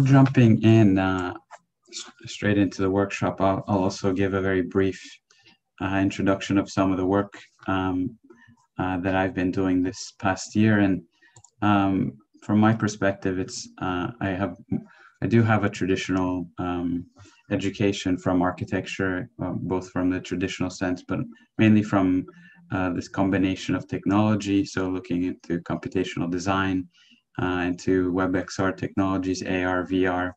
jumping in straight into the workshop, I'll also give a very brief introduction of some of the work that I've been doing this past year. And from my perspective, I do have a traditional education from architecture, both from the traditional sense, but mainly from this combination of technology. So looking into computational design, into WebXR technologies, AR, VR,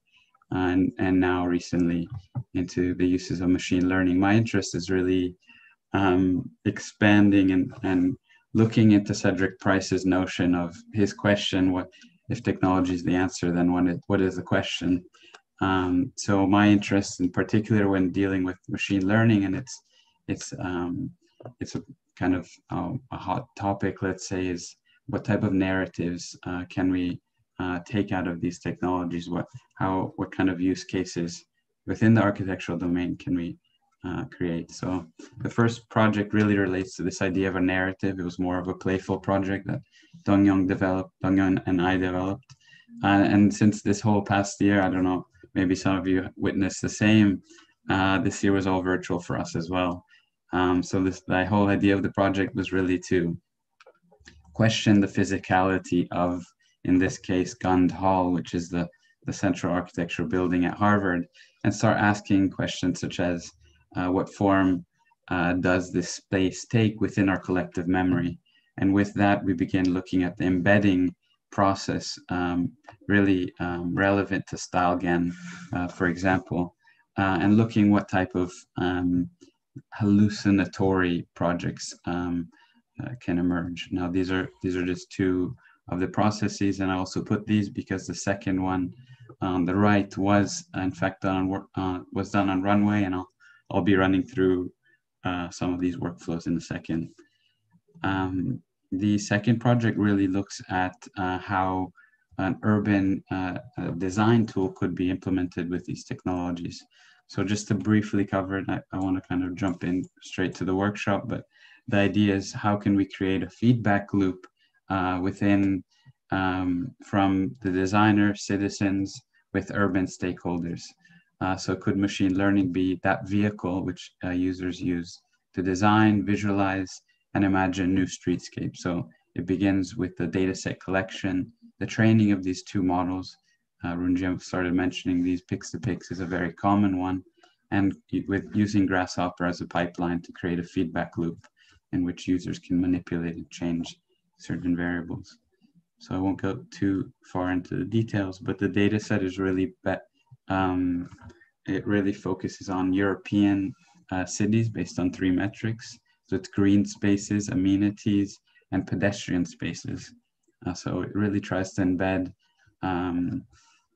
and now recently into the uses of machine learning. My interest is really expanding and looking into Cedric Price's notion of his question: what if technology is the answer, then what is the question? So my interest in particular when dealing with machine learning, and it's a kind of a hot topic, let's say, is what type of narratives can we take out of these technologies? What kind of use cases within the architectural domain can we create? So the first project really relates to this idea of a narrative. It was more of a playful project that Dong-Yun and I developed. And since this whole past year, I don't know, maybe some of you witnessed the same, this year was all virtual for us as well. So the whole idea of the project was really to question the physicality of, in this case, Gund Hall, which is the central architecture building at Harvard, and start asking questions such as, what form does this space take within our collective memory? And with that, we begin looking at the embedding process, really relevant to StyleGAN, for example, and looking what type of hallucinatory projects can emerge. Now, these are just two of the processes, and I also put these because the second one on the right was in fact done on Runway, and I'll be running through some of these workflows in a second. The second project really looks at how an urban design tool could be implemented with these technologies. So just to briefly cover it, I want to kind of jump in straight to the workshop, but the idea is how can we create a feedback loop within from the designer, citizens, with urban stakeholders. So could machine learning be that vehicle which users use to design, visualize, and imagine new streetscapes? So it begins with the data set collection, the training of these two models. Runjia started mentioning these. Pix2Pix is a very common one, and with using Grasshopper as a pipeline to create a feedback loop in which users can manipulate and change certain variables. So I won't go too far into the details, but the data set is really, it really focuses on European cities based on 3 metrics. So it's green spaces, amenities, and pedestrian spaces. So it really tries to embed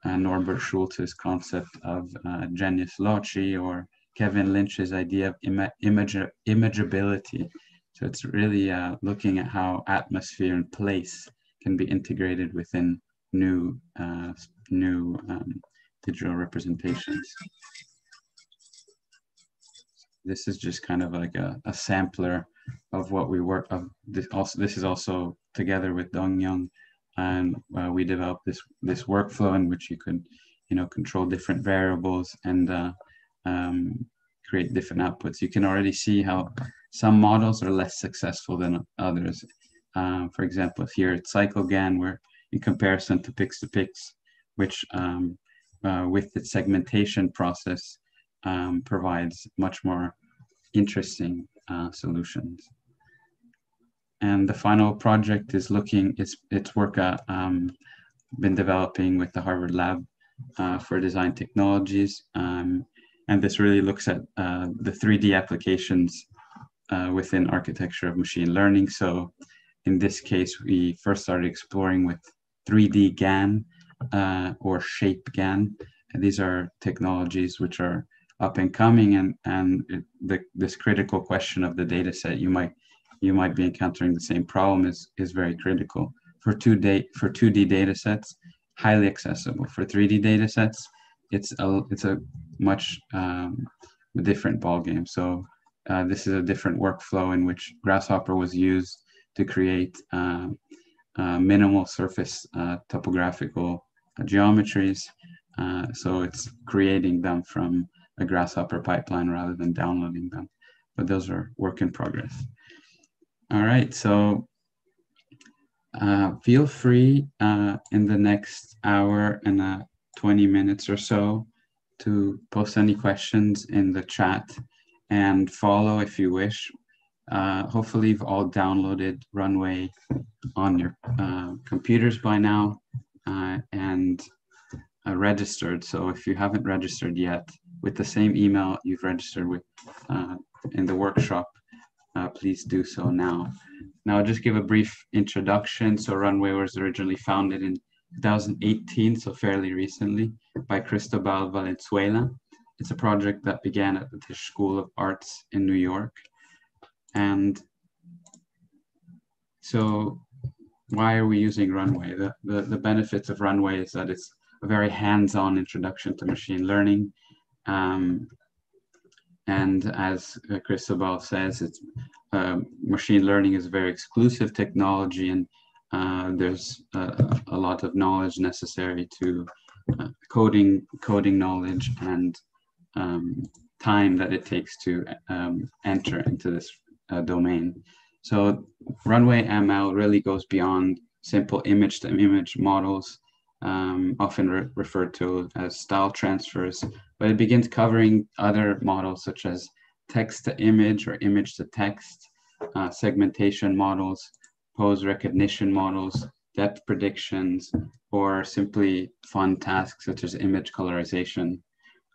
Norbert Schulze's concept of genius loci, or Kevin Lynch's idea of imageability. So it's really looking at how atmosphere and place can be integrated within new digital representations. This is just kind of like a sampler of what we work of. This is also together with Dong-Yun, and we developed this workflow in which you could, control different variables and create different outputs. You can already see how some models are less successful than others. For example, here at CycleGAN, where in comparison to Pix2Pix, which with its segmentation process provides much more interesting solutions. And the final project is it's work been developing with the Harvard Lab for Design Technologies. And this really looks at the 3D applications within architecture of machine learning. So in this case, we first started exploring with 3D GAN or Shape GAN. And these are technologies which are up and coming, and this critical question of the data set, you might be encountering the same problem, is very critical. For 2D data sets, highly accessible. For 3D data sets, it's a much different ballgame. So this is a different workflow in which Grasshopper was used to create minimal surface topographical geometries. So it's creating them from a Grasshopper pipeline rather than downloading them. But those are work in progress. All right, so feel free in the next hour and 20 minutes or so to post any questions in the chat and follow if you wish. Hopefully you've all downloaded Runway on your computers by now and registered. So if you haven't registered yet, with the same email you've registered with in the workshop, please do so now. Now I'll just give a brief introduction. So Runway was originally founded in 2018, so fairly recently, by Cristobal Valenzuela. It's a project that began at the Tisch School of Arts in New York. And so why are we using Runway? The benefits of Runway is that it's a very hands-on introduction to machine learning. And as Cristobal says, it's machine learning is a very exclusive technology, and there's a lot of knowledge necessary to coding knowledge and time that it takes to enter into this domain. So Runway ML really goes beyond simple image-to-image models, often referred to as style transfers, but it begins covering other models such as text-to-image or image-to-text, segmentation models, pose recognition models, depth predictions, or simply fun tasks such as image colorization.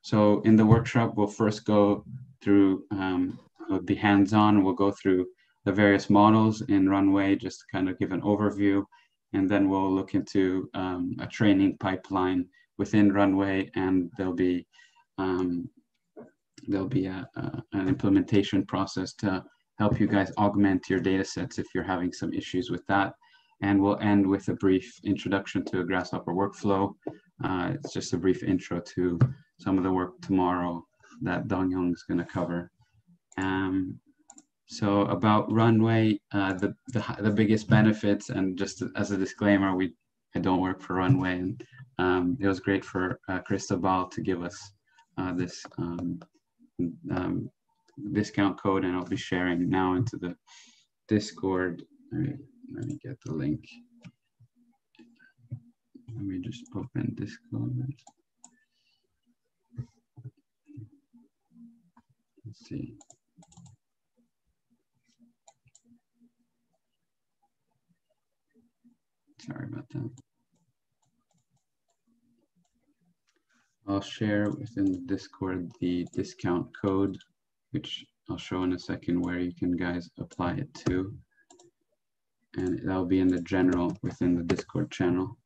So in the workshop, we'll first go through, we'll be hands-on, we'll go through the various models in Runway, just to kind of give an overview, and then we'll look into a training pipeline within Runway, and there'll be an implementation process to help you guys augment your data sets if you're having some issues with that. And we'll end with a brief introduction to a Grasshopper workflow. It's just a brief intro to some of the work tomorrow that Dong-Young is going to cover. So about Runway, the biggest benefits, and just as a disclaimer, I don't work for Runway, and it was great for Cristobal to give us this discount code, and I'll be sharing now into the Discord. Let me get the link. Let me just open Discord. Let's see. Sorry about that. I'll share within the Discord the discount code, which I'll show in a second where you can guys apply it to. And that'll be in the general within the Discord channel.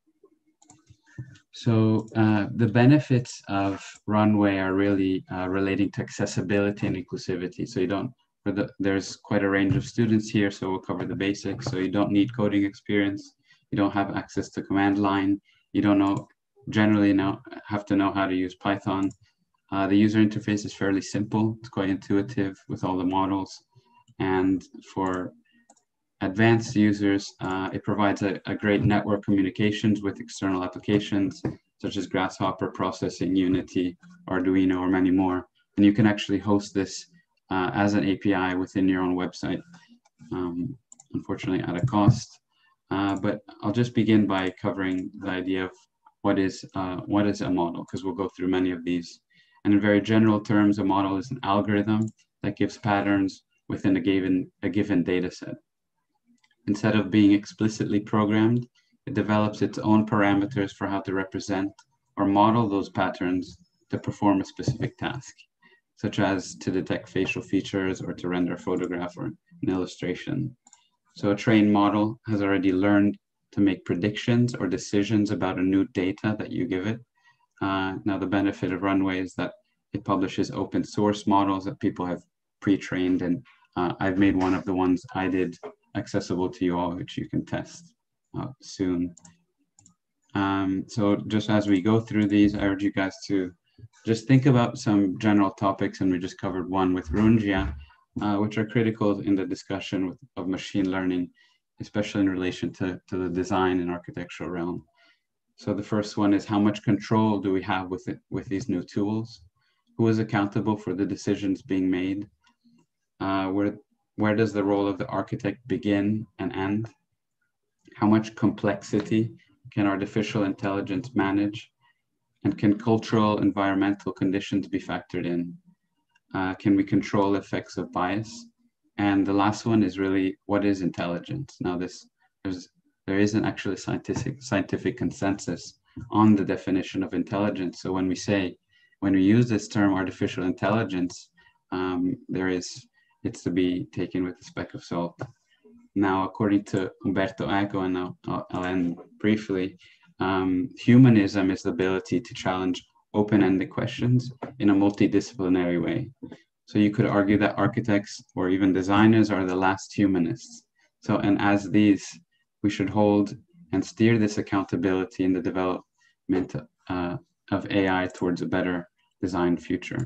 So the benefits of Runway are really relating to accessibility and inclusivity. So you don't, there's quite a range of students here, so we'll cover the basics. So you don't need coding experience. You don't have access to command line. You don't generally have to know how to use Python. The user interface is fairly simple. It's quite intuitive with all the models. And for advanced users, it provides a great network communications with external applications such as Grasshopper, Processing, Unity, Arduino, or many more. And you can actually host this as an API within your own website, unfortunately at a cost. But I'll just begin by covering the idea of what is a model, because we'll go through many of these. And in very general terms, a model is an algorithm that gives patterns within a given data set. Instead of being explicitly programmed, it develops its own parameters for how to represent or model those patterns to perform a specific task, such as to detect facial features or to render a photograph or an illustration. So a trained model has already learned to make predictions or decisions about a new data that you give it. Now, the benefit of Runway is that it publishes open source models that people have pre-trained, and I've made one of the ones I did accessible to you all, which you can test soon. So just as we go through these, I urge you guys to just think about some general topics, and we just covered one with Runjia, which are critical in the discussion of machine learning, especially in relation to the design and architectural realm. So the first one is, how much control do we have with it, with these new tools? Who is accountable for the decisions being made? Where does the role of the architect begin and end? How much complexity can artificial intelligence manage? And can cultural environmental conditions be factored in? Can we control effects of bias? And the last one is really, what is intelligence? Now there isn't actually scientific consensus on the definition of intelligence. So when we use this term artificial intelligence, it's to be taken with a speck of salt. Now, according to Umberto Eco, and I'll end briefly, humanism is the ability to challenge open-ended questions in a multidisciplinary way. So you could argue that architects or even designers are the last humanists. So, and as these, we should hold and steer this accountability in the development of AI towards a better designed future.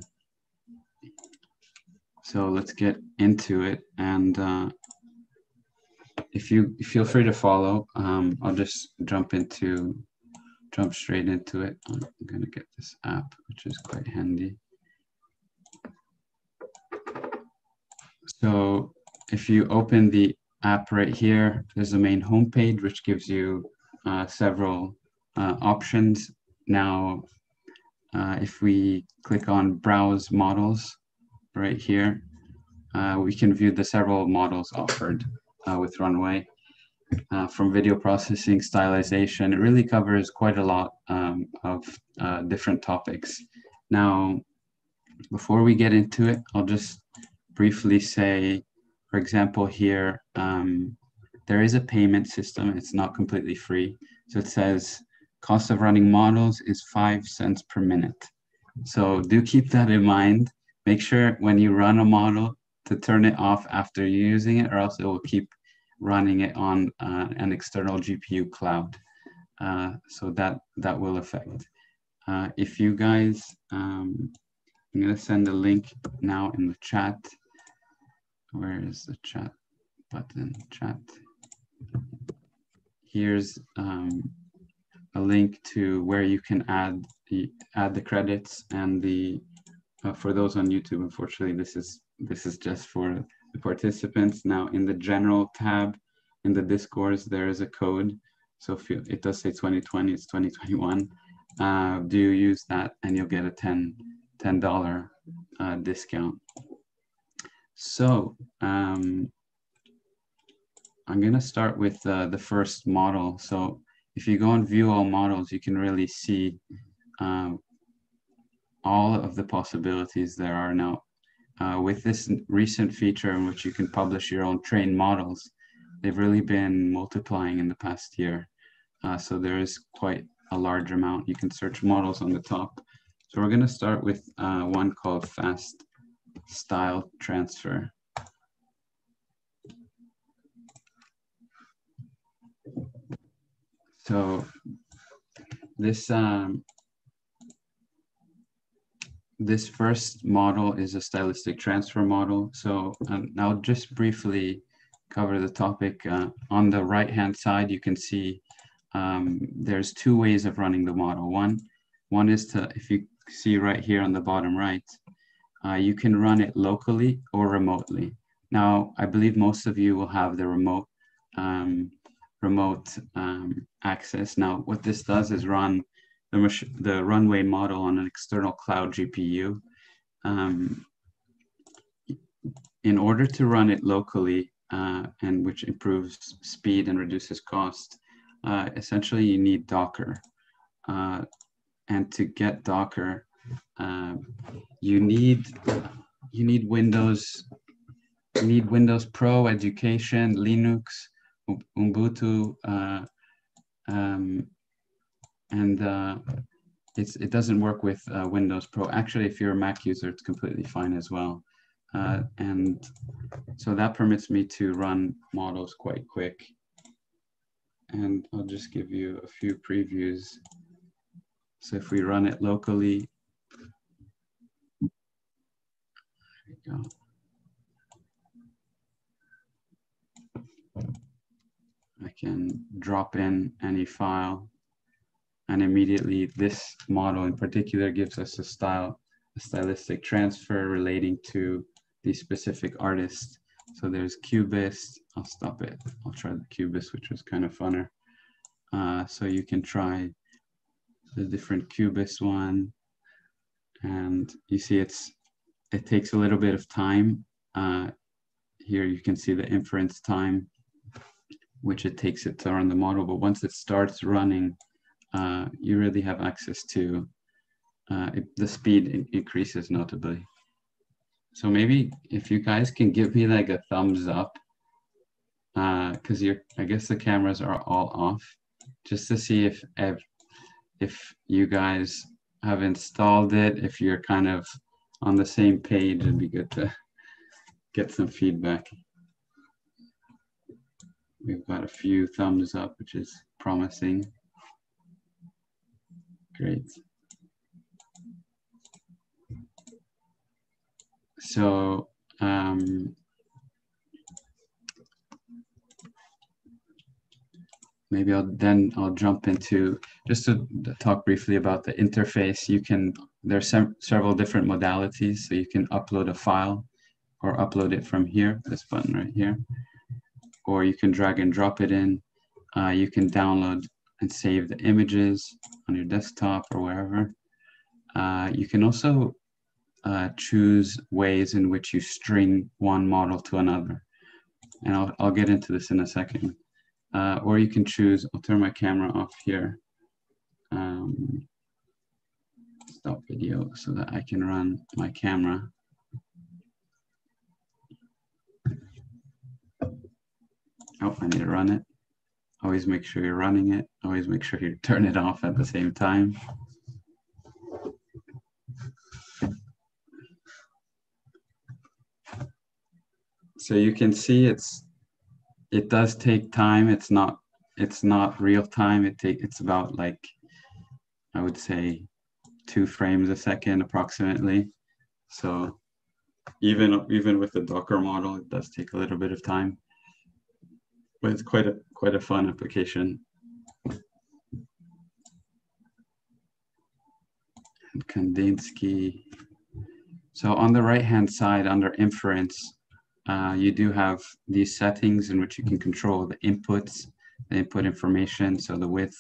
So let's get into it. And if you feel free to follow, I'll just jump straight into it. I'm gonna get this app, which is quite handy. So if you open the app right here, there's the main homepage, which gives you several options. Now, if we click on Browse Models right here, we can view the several models offered with Runway. From video processing, stylization, it really covers quite a lot of different topics. Now, before we get into it, I'll just briefly say, for example, here, there is a payment system. It's not completely free. So it says cost of running models is 5 cents per minute. So do keep that in mind. Make sure when you run a model to turn it off after using it, or else it will keep running it on an external GPU cloud. So that will affect. If you guys, I'm gonna send a link now in the chat. Where is the chat button? Chat. Here's a link to where you can add the credits and the for those on YouTube. Unfortunately, this is just for the participants. Now, in the general tab in the discourse, there is a code. So if it does say 2020, it's 2021. Do you use that, and you'll get a $10 discount. So I'm gonna start with the first model. So if you go and view all models, you can really see all of the possibilities there are now. With this recent feature in which you can publish your own trained models, they've really been multiplying in the past year. So there is quite a large amount. You can search models on the top. So we're gonna start with one called Fast Style Transfer. So this this first model is a stylistic transfer model. So I'll just briefly cover the topic. On the right-hand side, you can see there's two ways of running the model. One is to, if you see right here on the bottom right, you can run it locally or remotely. Now, I believe most of you will have the remote access. Now, what this does is run the Runway model on an external cloud GPU. In order to run it locally, and which improves speed and reduces cost, essentially you need Docker. And to get Docker, you need Windows. You need Windows Pro, Education, Linux, Ubuntu, and it doesn't work with Windows Pro. Actually, if you're a Mac user, it's completely fine as well. And so that permits me to run models quite quick. And I'll just give you a few previews. So if we run it locally, there we go. I can drop in any file And immediately this model in particular gives us a stylistic transfer relating to the specific artist. So there's Cubist. I'll stop it. I'll try the Cubist, which was kind of funner. So you can try the different Cubist one, and you see it takes a little bit of time. Here you can see the inference time, which it takes it to run the model. But once it starts running, you really have access to the speed increases notably. So maybe if you guys can give me like a thumbs up, because I guess the cameras are all off, just to see if you guys have installed it, if you're kind of on the same page. It'd be good to get some feedback. We've got a few thumbs up, which is promising. Great. So maybe I'll jump into just to talk briefly about the interface. There's several different modalities. So you can upload a file or upload it from here, this button right here, or you can drag and drop it in. You can download and save the images on your desktop or wherever. You can also choose ways in which you string one model to another. And I'll get into this in a second. Or you can choose, I'll turn my camera off here. Stop video so that I can run my camera. Oh, I need to run it. Always make sure you're running it. Always make sure you turn it off at the same time. So you can see it does take time. It's not real time. It's about like, I would say 2 frames a second approximately. So even with the Docker model, it does take a little bit of time, but it's quite a fun application. And Kandinsky. So on the right-hand side under inference, you do have these settings in which you can control the inputs, the input information. So the width,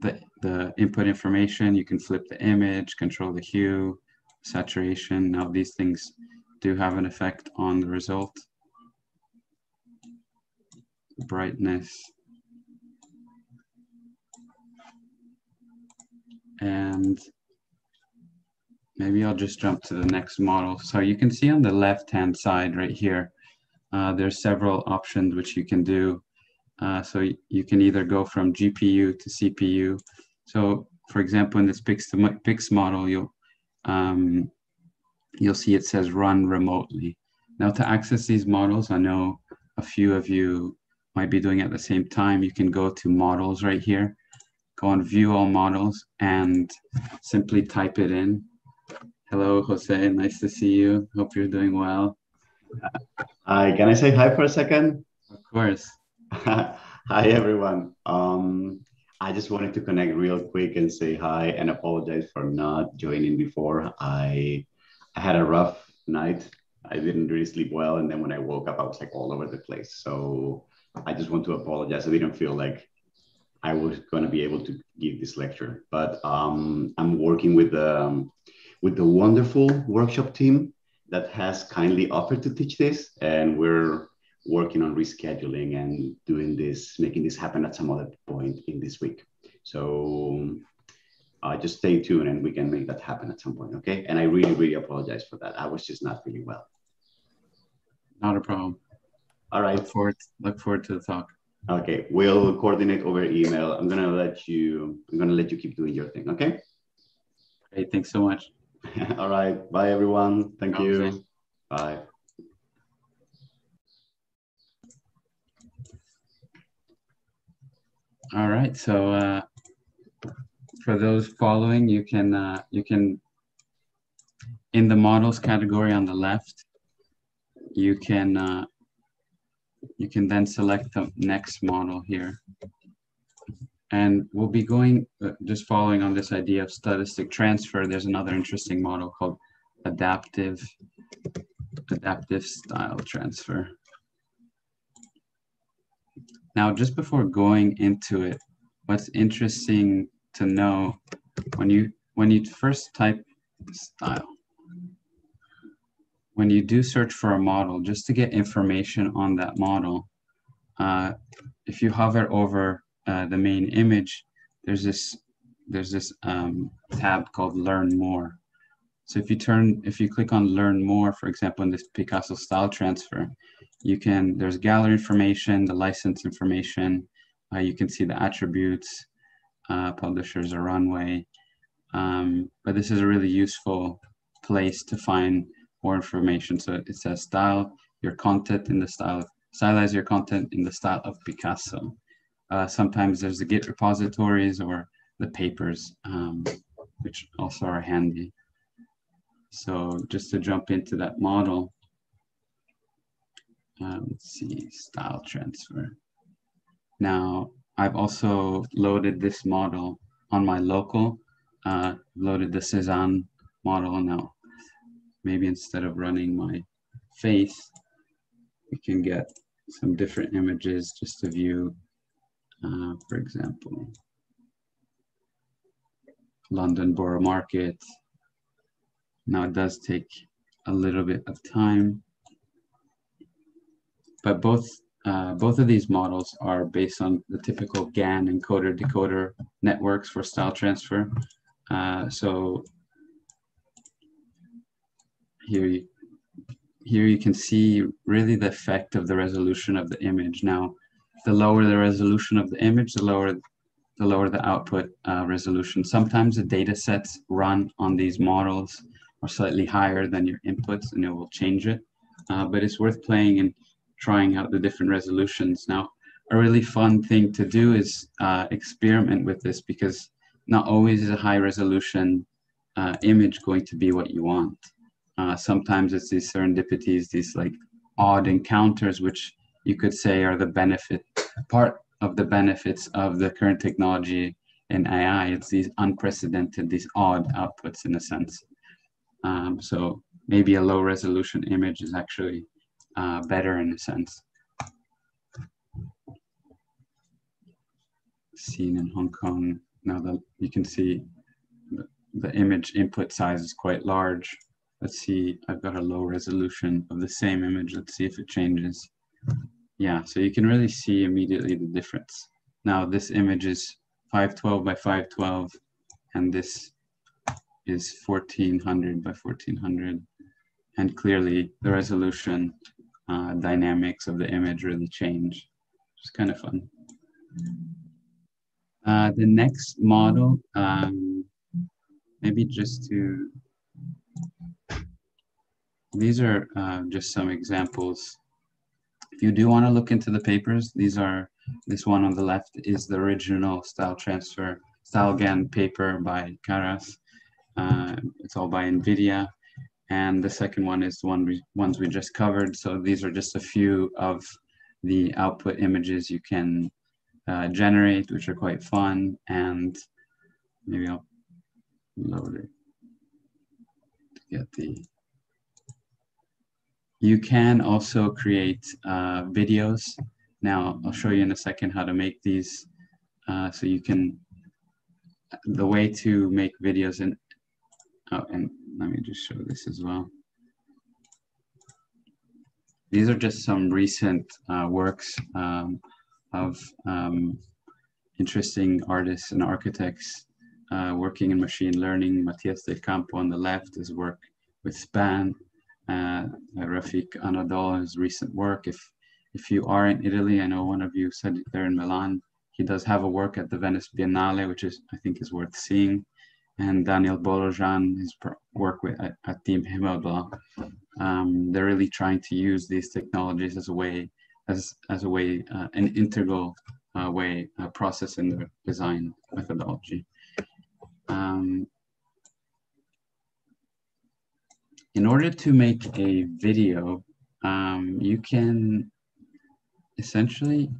the input information, you can flip the image, control the hue, saturation. Now these things do have an effect on the result. Brightness. And maybe I'll just jump to the next model. So you can see on the left-hand side right here, there's several options which you can do. So you can either go from GPU to CPU. So for example, in this Pix model, you'll see it says run remotely. Now to access these models, I know a few of you might be doing it at the same time. You can go to models right here, go on view all models and simply type it in. Hello, Jose, nice to see you. Hope you're doing well. Hi, can I say hi for a second? Of course. Hi, everyone. I just wanted to connect real quick and say hi and apologize for not joining before. I had a rough night. I didn't really sleep well. And then when I woke up, I was like all over the place. So I just want to apologize. I didn't feel like I was going to be able to give this lecture, but I'm working with the wonderful workshop team that has kindly offered to teach this, and we're working on rescheduling and doing this, making this happen at some other point in this week. So just stay tuned and we can make that happen at some point, okay? And I really, really apologize for that. I was just not feeling well. Not a problem. All right. Look forward to the talk. Okay, we'll coordinate over email. I'm gonna let you keep doing your thing, okay? Great, thanks so much. All right, bye everyone. Thank you. Bye. All right, so for those following, you can in the models category on the left, you can then select the next model here. And we'll be going, just following on this idea of statistic transfer, there's another interesting model called adaptive style transfer. Now, just before going into it, what's interesting to know when you first type style, when you do search for a model, just to get information on that model, if you hover over the main image, there's this tab called Learn More. So if you click on Learn More, for example, in this Picasso style transfer, there's gallery information, the license information, you can see the attributes, publishers or runway. But this is a really useful place to find more information. So it says stylize your content in the style of Picasso. Sometimes there's the Git repositories or the papers, which also are handy. So just to jump into that model, let's see, style transfer. Now, I've also loaded this model on my local, loaded the Cezanne model. Now, maybe instead of running my face, we can get some different images just to view, for example, London Borough Market. Now it does take a little bit of time, but both of these models are based on the typical GAN encoder-decoder networks for style transfer. So here you can see really the effect of the resolution of the image. Now, the lower the resolution of the image, the lower the output resolution. Sometimes the data sets run on these models are slightly higher than your inputs, and it will change it. But it's worth playing and trying out the different resolutions. Now, a really fun thing to do is experiment with this, because not always is a high resolution image going to be what you want. Sometimes it's these serendipities, these like odd encounters, which you could say are part of the benefits of the current technology in AI. It's these unprecedented, these odd outputs in a sense. So maybe a low resolution image is actually better in a sense. Seen in Hong Kong. Now that you can see the image input size is quite large. Let's see, I've got a low resolution of the same image. Let's see if it changes. Yeah, so you can really see immediately the difference. Now this image is 512 by 512, and this is 1400 by 1400. And clearly the resolution dynamics of the image really change. It's kind of fun. The next model, maybe just to, these are just some examples. If you do want to look into the papers, this one on the left is the original style transfer, StyleGAN paper by Caras. It's all by NVIDIA. And the second one is the ones we just covered. So these are just a few of the output images you can generate, which are quite fun. And maybe I'll load it to get the... You can also create videos. Now, I'll show you in a second how to make these. So you can, the way to make videos, and let me just show this as well. These are just some recent works of interesting artists and architects working in machine learning. Matthias Del Campo on the left, his work with SPAN. Rafik Anadol, his recent work. If you are in Italy, I know one of you said they're in Milan. He does have a work at the Venice Biennale, which I think is worth seeing. And Daniel Bolojan, his work at Team Himmelblau. They're really trying to use these technologies as a way, an integral way, process in their design methodology. In order to make a video, you can essentially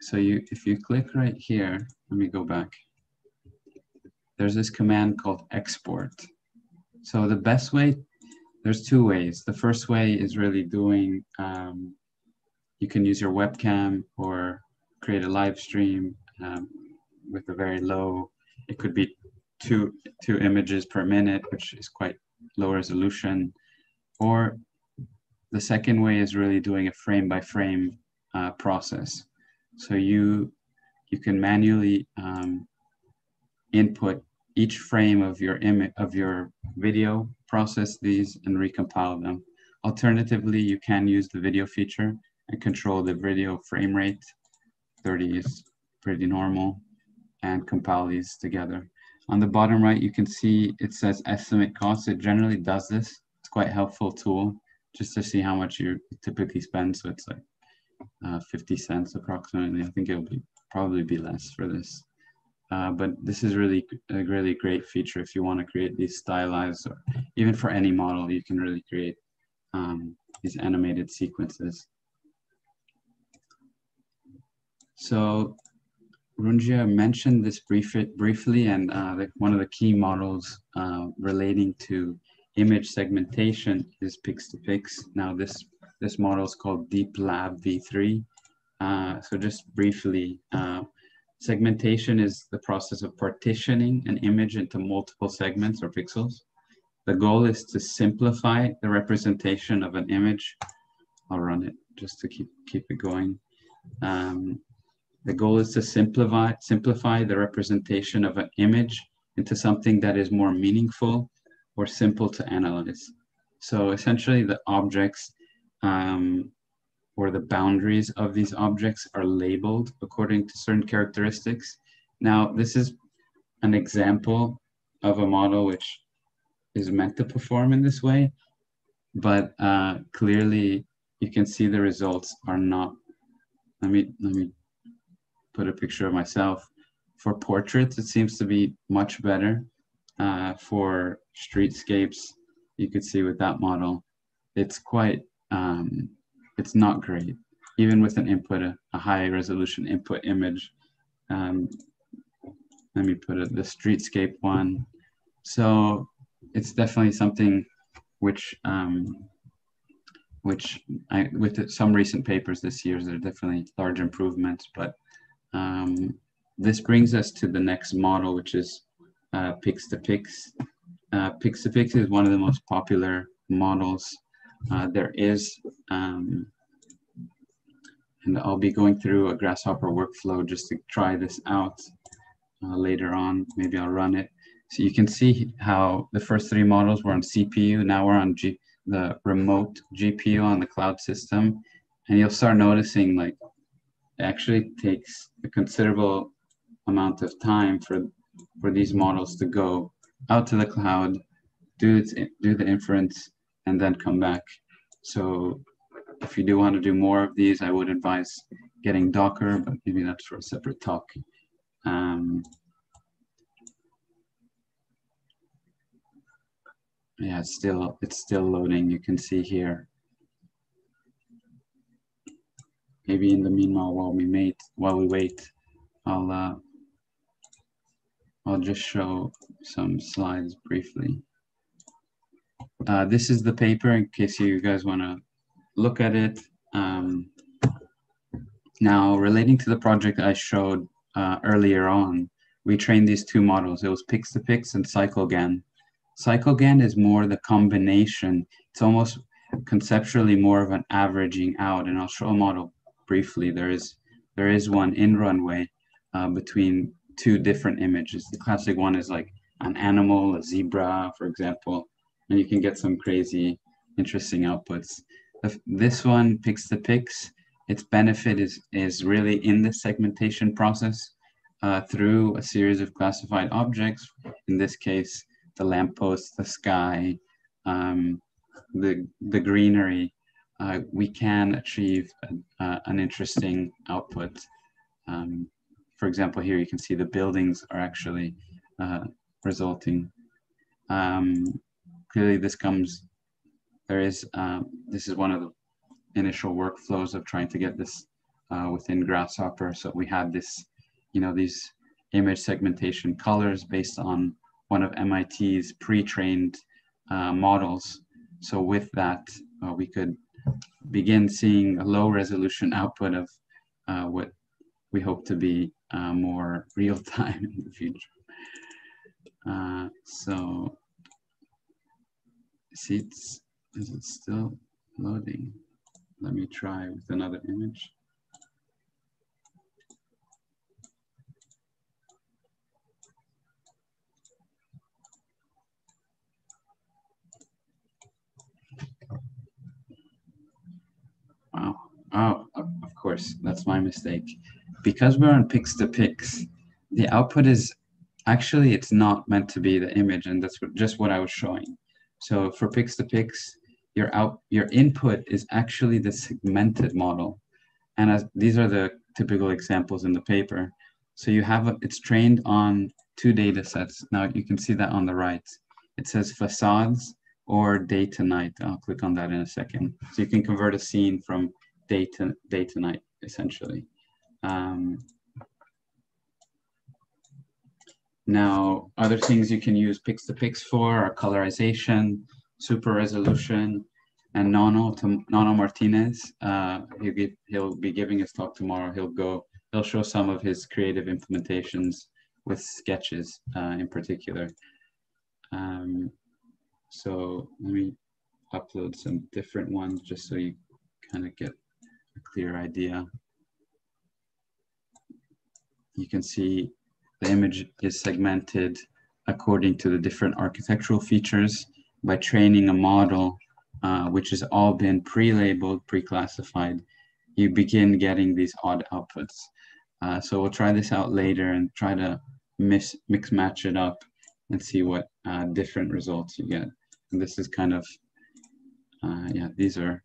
So if you click right here, let me go back. There's this command called export. So the best way, there's two ways. The first way is really doing, you can use your webcam or create a live stream with a very low, it could be two images per minute, which is quite low resolution. Or the second way is really doing a frame by frame process. So you can manually input each frame of your image of your video, process these and recompile them. Alternatively, you can use the video feature and control the video frame rate. 30 is pretty normal, and compile these together. On the bottom right, you can see it says estimate costs. It generally does this. It's quite a helpful tool just to see how much you typically spend. So it's like 50 cents approximately. I think it'll probably be less for this. But this is really a really great feature if you want to create these stylized, or even for any model, you can really create these animated sequences. So Runjia mentioned this briefly, and one of the key models relating to image segmentation is Pix2Pix. Now this model is called Deep Lab v3. So just briefly, segmentation is the process of partitioning an image into multiple segments or pixels. The goal is to simplify the representation of an image. I'll run it just to keep it going. The goal is to simplify the representation of an image into something that is more meaningful or simple to analyze. So essentially the objects or the boundaries of these objects are labeled according to certain characteristics. Now, this is an example of a model which is meant to perform in this way, but clearly you can see the results are not. Let me put a picture of myself. For portraits, it seems to be much better. For streetscapes, you could see with that model, it's quite, it's not great. Even with an input, a high resolution input image. Let me put it, the streetscape one. So it's definitely something which, with some recent papers this year, there are definitely large improvements, but this brings us to the next model, which is Pix2Pix. Pix2Pix is one of the most popular models. There is, and I'll be going through a Grasshopper workflow just to try this out later on. Maybe I'll run it. So you can see how the first three models were on CPU. Now we're on the remote GPU on the cloud system. And you'll start noticing like it actually takes a considerable amount of time for these models to go out to the cloud, do the inference, and then come back. So if you do want to do more of these, I would advise getting Docker, but maybe that's for a separate talk. Yeah, it's still loading. You can see here. Maybe in the meanwhile, while we wait, I'll just show some slides briefly. This is the paper in case you guys want to look at it. Now, relating to the project I showed earlier on, we trained these two models. It was Pix2Pix and CycleGAN. CycleGAN is more the combination. It's almost conceptually more of an averaging out, and I'll show a model briefly. There is one in Runway between two different images. The classic one is like an animal, a zebra, for example, and you can get some crazy, interesting outputs. This one, Pix2Pix, its benefit is really in the segmentation process through a series of classified objects. In this case, the lamppost, the sky, the greenery. We can achieve an interesting output. For example, here you can see the buildings are actually resulting. Clearly, this is one of the initial workflows of trying to get this within Grasshopper. So we had this, these image segmentation colors based on one of MIT's pre-trained models. So with that, we could begin seeing a low resolution output of what we hope to be more real time in the future. So see, is it still loading? Let me try with another image. Wow. Oh, of course, that's my mistake. Because we're on Pix2Pix, the output is actually, it's not meant to be the image, and that's just what I was showing. So for Pix2Pix, your input is actually the segmented model. And as these are the typical examples in the paper. So you have, it's trained on 2 data sets. Now you can see that on the right. It says facades or day to night. I'll click on that in a second. So you can convert a scene from day to night, essentially. Now, other things you can use Pix2Pix for are colorization, super resolution, and Nono Martinez. He'll be giving his talk tomorrow. He'll show some of his creative implementations with sketches in particular. So let me upload some different ones just so you kind of get a clear idea. You can see the image is segmented according to the different architectural features by training a model which has all been pre-labeled, pre-classified. You begin getting these odd outputs. So we'll try this out later and try to mix match it up and see what different results you get. And this is kind of, yeah, these are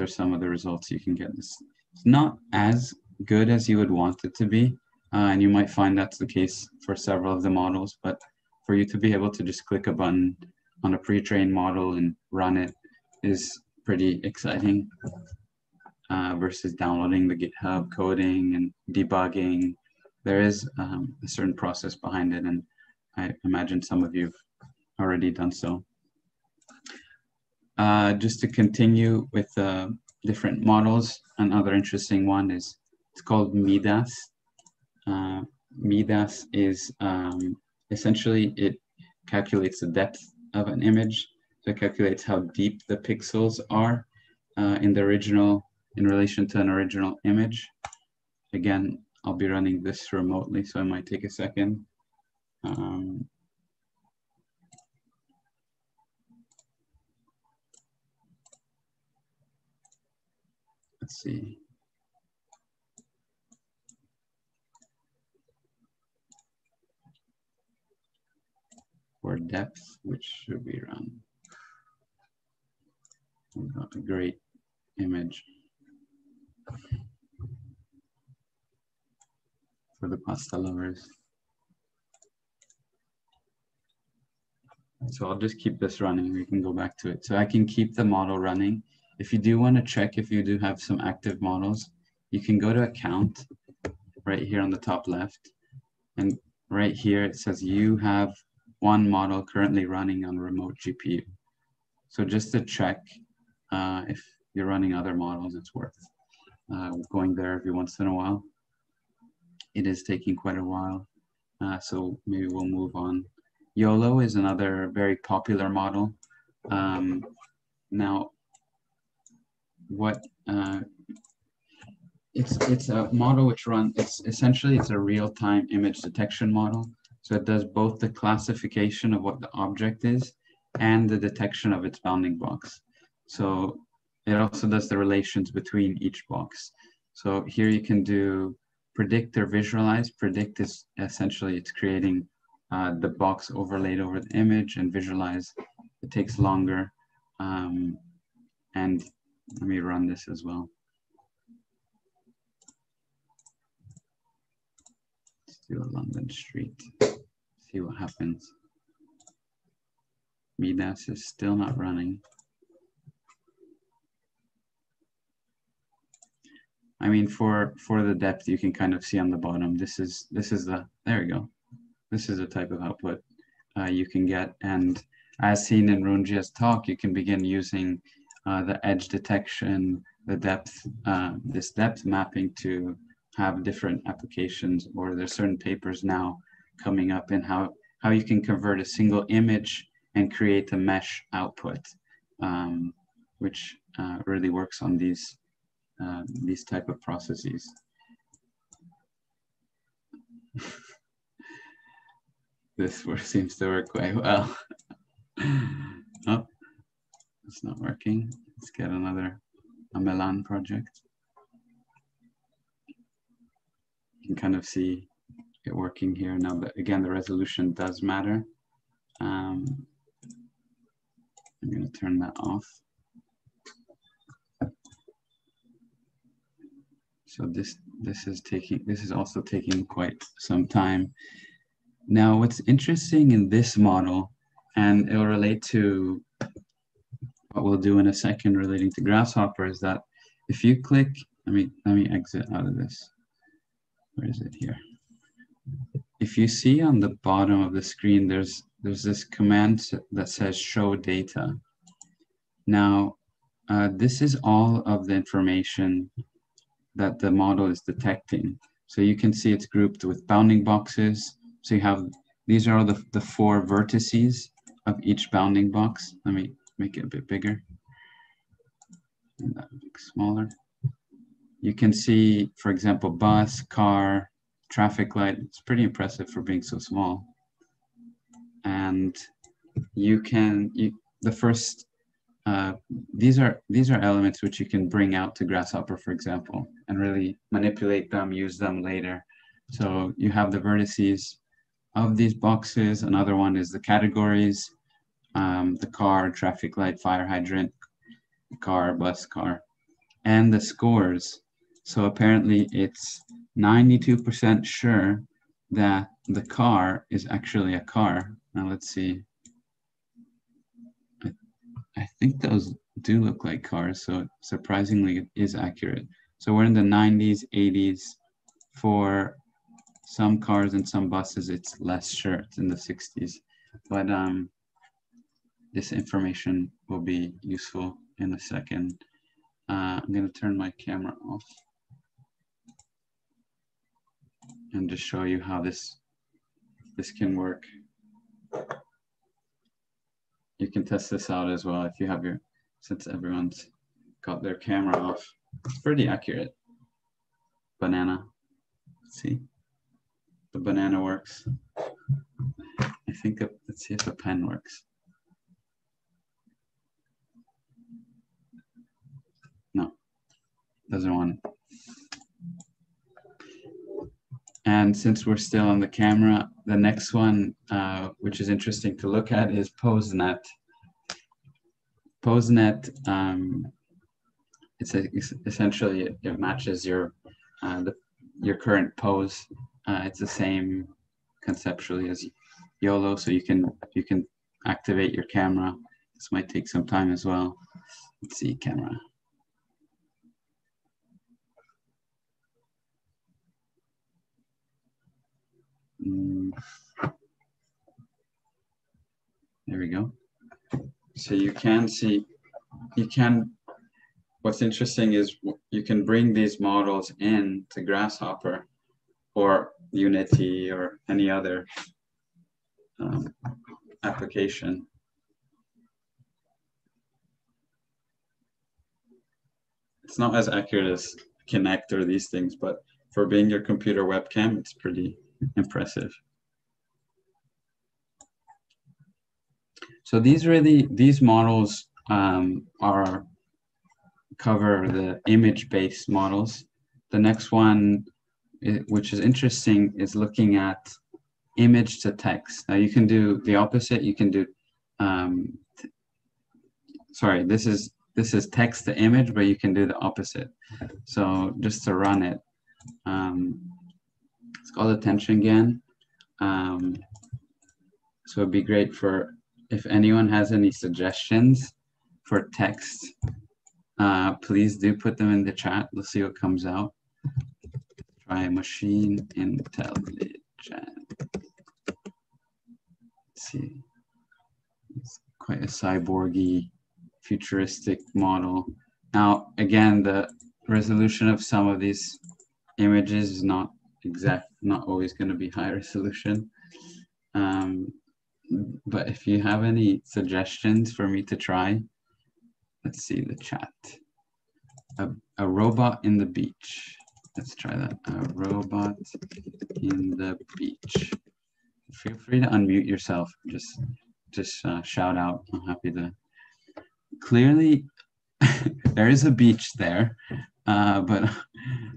some of the results you can get. It's not as good as you would want it to be. And you might find that's the case for several of the models, but for you to be able to just click a button on a pre-trained model and run it is pretty exciting versus downloading the GitHub coding and debugging. There is a certain process behind it, and I imagine some of you have already done so. Just to continue with different models, another interesting one is, it's called Midas. Midas is essentially, it calculates the depth of an image. So it calculates how deep the pixels are in relation to an original image. Again, I'll be running this remotely, so it might take a second. Let's see. For depth, which should be run. We've got a great image for the pasta lovers. So I'll just keep this running. We can go back to it. So I can keep the model running. If you do want to check if you do have some active models, you can go to account right here on the top left. And right here, it says you have one model currently running on remote GPU. So just to check if you're running other models, it's worth going there every once in a while. It is taking quite a while, so maybe we'll move on. YOLO is another very popular model. Now, what it's a model which runs. It's a real-time image detection model. So it does both the classification of what the object is and the detection of its bounding box. So it also does the relations between each box. So here you can do predict or visualize. Predict is essentially it's creating the box overlaid over the image, and visualize, it takes longer. And let me run this as well. Let's do a London street, see what happens. Midas is still not running. I mean, for the depth, you can kind of see on the bottom. This is the, there we go. This is the type of output you can get. And as seen in Runjia's talk, you can begin using the edge detection, the depth, this depth mapping to have different applications, or there's certain papers now coming up in how you can convert a single image and create a mesh output, which really works on these type of processes. This seems to work quite well. Oh, it's not working. Let's get a Milan project. You can kind of see it working here now, but again, the resolution does matter. I'm going to turn that off. So this is also taking quite some time. Now, what's interesting in this model, and it'll relate to what we'll do in a second relating to Grasshopper, is that if you click, let me exit out of this. Where is it here? If you see on the bottom of the screen, there's this command that says show data. Now, this is all of the information that the model is detecting. So you can see it's grouped with bounding boxes. So you have, these are all the 4 vertices of each bounding box. Let me make it a bit bigger. And that bit smaller. You can see, for example, bus, car, traffic light. It's pretty impressive for being so small. And you can, the first, these are elements which you can bring out to Grasshopper, for example, and really manipulate them, use them later. So you have the vertices of these boxes. Another one is the categories, the car, traffic light, fire hydrant, car, bus, car, and the scores. So apparently it's 92% sure that the car is actually a car. Now let's see. I think those do look like cars, so surprisingly it is accurate. So we're in the 90s, 80s. For some cars and some buses, it's less sure, it's in the 60s. But this information will be useful in a second. I'm gonna turn my camera off and just show you how this can work. You can test this out as well if you have since everyone's got their camera off. It's pretty accurate. Banana, see? The banana works. I think, let's see if a pen works. No, doesn't want it. And since we're still on the camera, the next one, which is interesting to look at, is PoseNet. PoseNet, essentially it matches your current pose. It's the same conceptually as YOLO, so you can activate your camera. This might take some time as well. Let's see, camera. There we go. So you can see, what's interesting is you can bring these models in to Grasshopper or Unity or any other application. It's not as accurate as Kinect or these things, but for being your computer webcam, it's pretty impressive. So these models cover the image-based models. The next one, which is interesting, is looking at image to text. Now you can do the opposite. You can do, sorry, this is text to image, but you can do the opposite. So just to run it, it's called attention GAN. So it'd be great if anyone has any suggestions for text please do put them in the chat. Let's see what comes out. Try machine intelligence. Let's see. It's quite a cyborgy, futuristic model. Now, again, the resolution of some of these images is not always going to be high resolution. But if you have any suggestions for me to try, let's see the chat. A robot in the beach. Let's try that. A robot in the beach. Feel free to unmute yourself. Just shout out. I'm happy to. Clearly, there is a beach there, but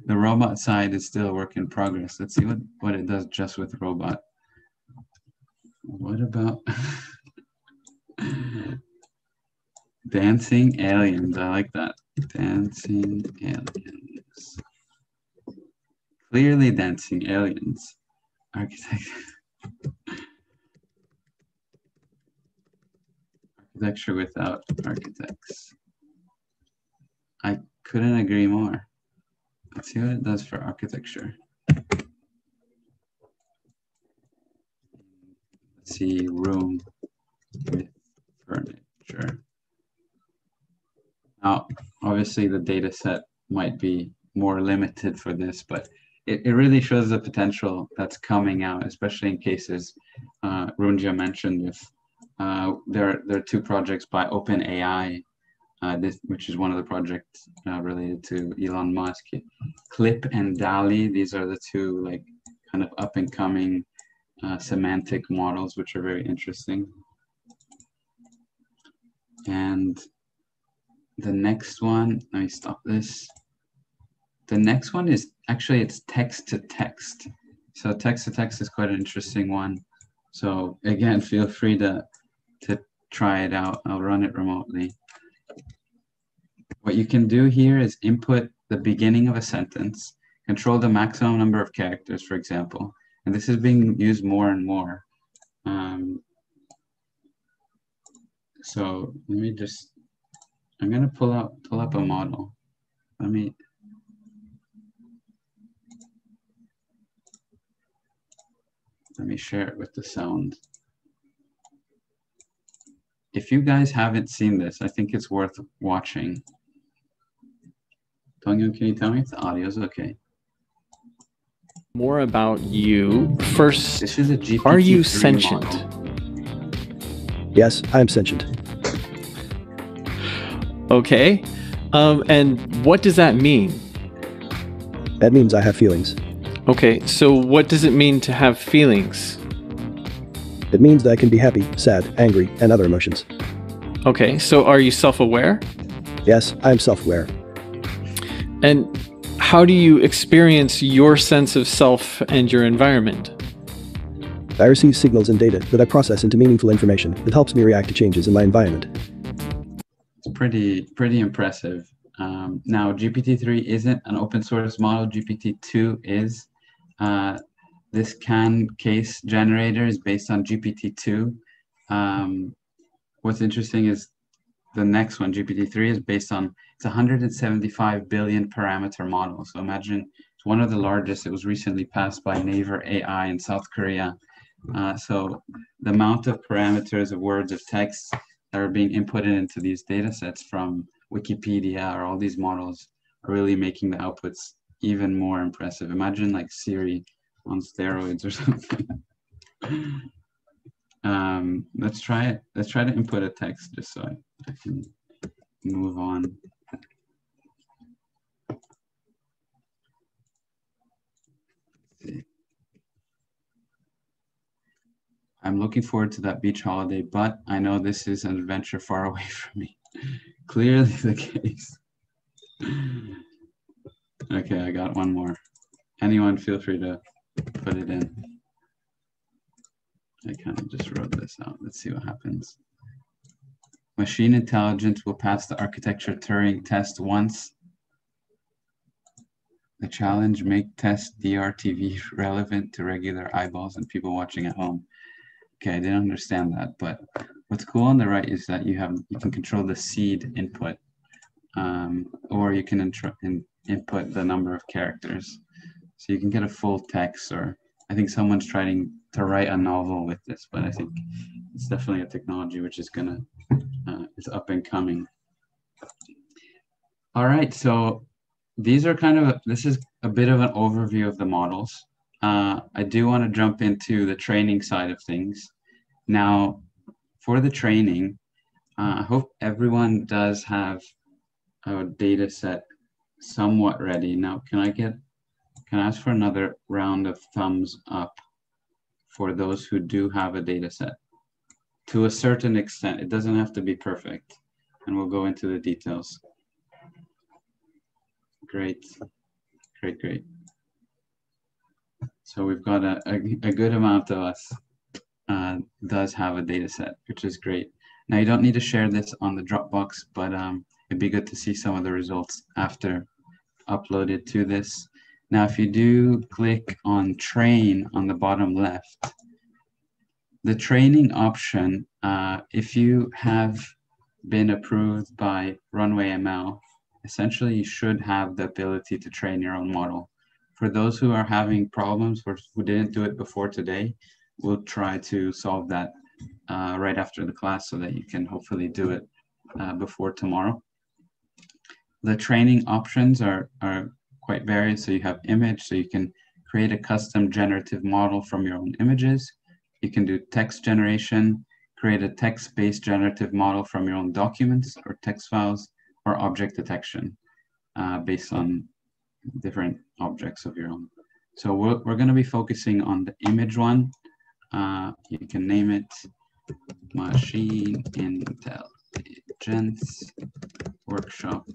the robot side is still a work in progress. Let's see what it does just with robot. What about dancing aliens? I like that. Dancing aliens. Clearly dancing aliens. Architecture without architects. I couldn't agree more. Let's see what it does for architecture. Let's see, room with furniture. Now, obviously the data set might be more limited for this, but it really shows the potential that's coming out, especially in cases Runja mentioned with, there are two projects by OpenAI, which is one of the projects related to Elon Musk. Clip and DALL-E, these are the two like kind of up and coming semantic models, which are very interesting. And the next one, let me stop this. The next one is actually, it's text to text. So text to text is quite an interesting one. So again, feel free to try it out. I'll run it remotely. What you can do here is input the beginning of a sentence, control the maximum number of characters, for example. And this is being used more and more. So let me just, I'm gonna pull up a model. Let me share it with the sound. If you guys haven't seen this, I think it's worth watching. Tongyun, can you tell me if the audio is okay? More about you. First, this is a GPT-3 are you sentient? model. Yes, I am sentient. Okay. And what does that mean? That means I have feelings. Okay, so what does it mean to have feelings? It means that I can be happy, sad, angry, and other emotions. Okay, so are you self-aware? Yes, I am self-aware. And how do you experience your sense of self and your environment? I receive signals and data that I process into meaningful information that helps me react to changes in my environment. It's pretty impressive. Now, GPT-3 isn't an open source model. GPT-2 is. This CAN case generator is based on GPT-2. What's interesting is the next one, GPT-3, is based on, it's 175 billion parameter model. So imagine it's one of the largest. It was recently passed by Naver AI in South Korea. So the amount of parameters of words of text that are being inputted into these data sets from Wikipedia or all these models are really making the outputs even more impressive. Imagine like Siri on steroids or something. Let's try it. Let's try to input a text just so I can move on. I'm looking forward to that beach holiday, but I know this is an adventure far away from me. Clearly the case. Okay, I got one more. Anyone feel free to put it in. I kind of just wrote this out. Let's see what happens. Machine intelligence will pass the architecture Turing test once. The challenge, make test DRTV relevant to regular eyeballs and people watching at home. Okay, I didn't understand that, but what's cool on the right is that you can control the seed input. or you can input the number of characters. So you can get a full text, or I think someone's trying to write a novel with this, but I think it's definitely a technology which is is up and coming. All right, so these are this is a bit of an overview of the models. I do want to jump into the training side of things. Now, for the training, I hope everyone does have a data set somewhat ready. Now, can I ask for another round of thumbs up for those who do have a data set? To a certain extent, it doesn't have to be perfect, and we'll go into the details. Great, great, great. So we've got a good amount of us does have a data set, which is great. Now you don't need to share this on the Dropbox, but it'd be good to see some of the results after uploaded to this. Now, if you do click on train on the bottom left, the training option, if you have been approved by Runway ML, essentially you should have the ability to train your own model. For those who are having problems or who didn't do it before today, we'll try to solve that right after the class so that you can hopefully do it before tomorrow. The training options are quite varied. So you have image, so you can create a custom generative model from your own images. You can do text generation, create a text-based generative model from your own documents or text files, or object detection based on different objects of your own. So we're going to be focusing on the image one. You can name it Machine Intelligence Workshop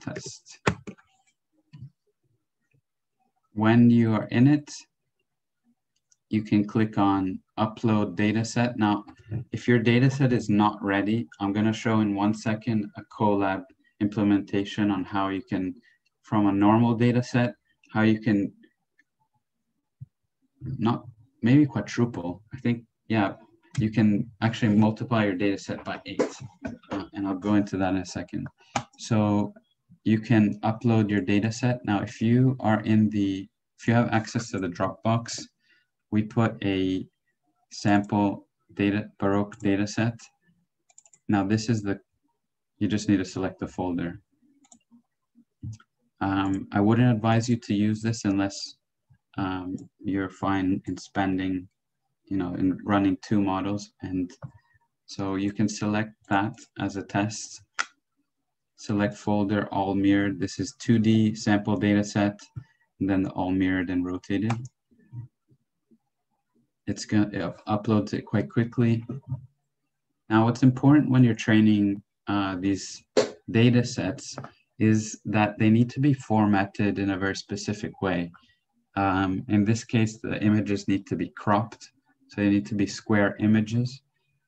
Test. When you are in it, you can click on Upload Dataset. Now, if your dataset is not ready, I'm going to show in 1 second a Colab implementation on how you can, from a normal dataset, how you can not maybe quadruple. I think, yeah, you can actually multiply your data set by 8. And I'll go into that in a second. So you can upload your data set. Now, if you have access to the Dropbox, we put a sample Baroque data set. Now this is you just need to select the folder. I wouldn't advise you to use this unless you're fine in spending, in running 2 models. And so you can select that as a test. Select folder, all mirrored. This is 2D sample data set, and then all mirrored and rotated. It uploads it quite quickly. Now, what's important when you're training these data sets is that they need to be formatted in a very specific way. In this case, the images need to be cropped. So they need to be square images.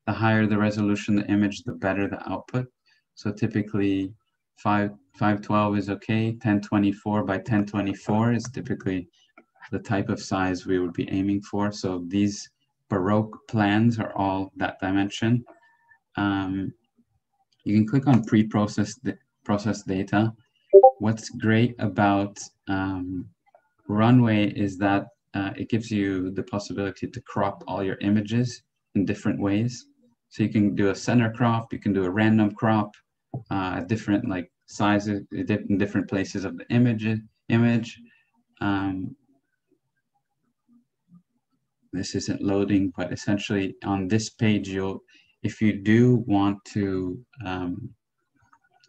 The higher the resolution the image, the better the output. So typically 512 is okay. 1024 by 1024 is typically the type of size we would be aiming for. So these Baroque plans are all that dimension. You can click on processed data. What's great about Runway is that it gives you the possibility to crop all your images in different ways. So you can do a center crop, you can do a random crop, different sizes in different places of the image. This isn't loading, but essentially on this page, if you do want to,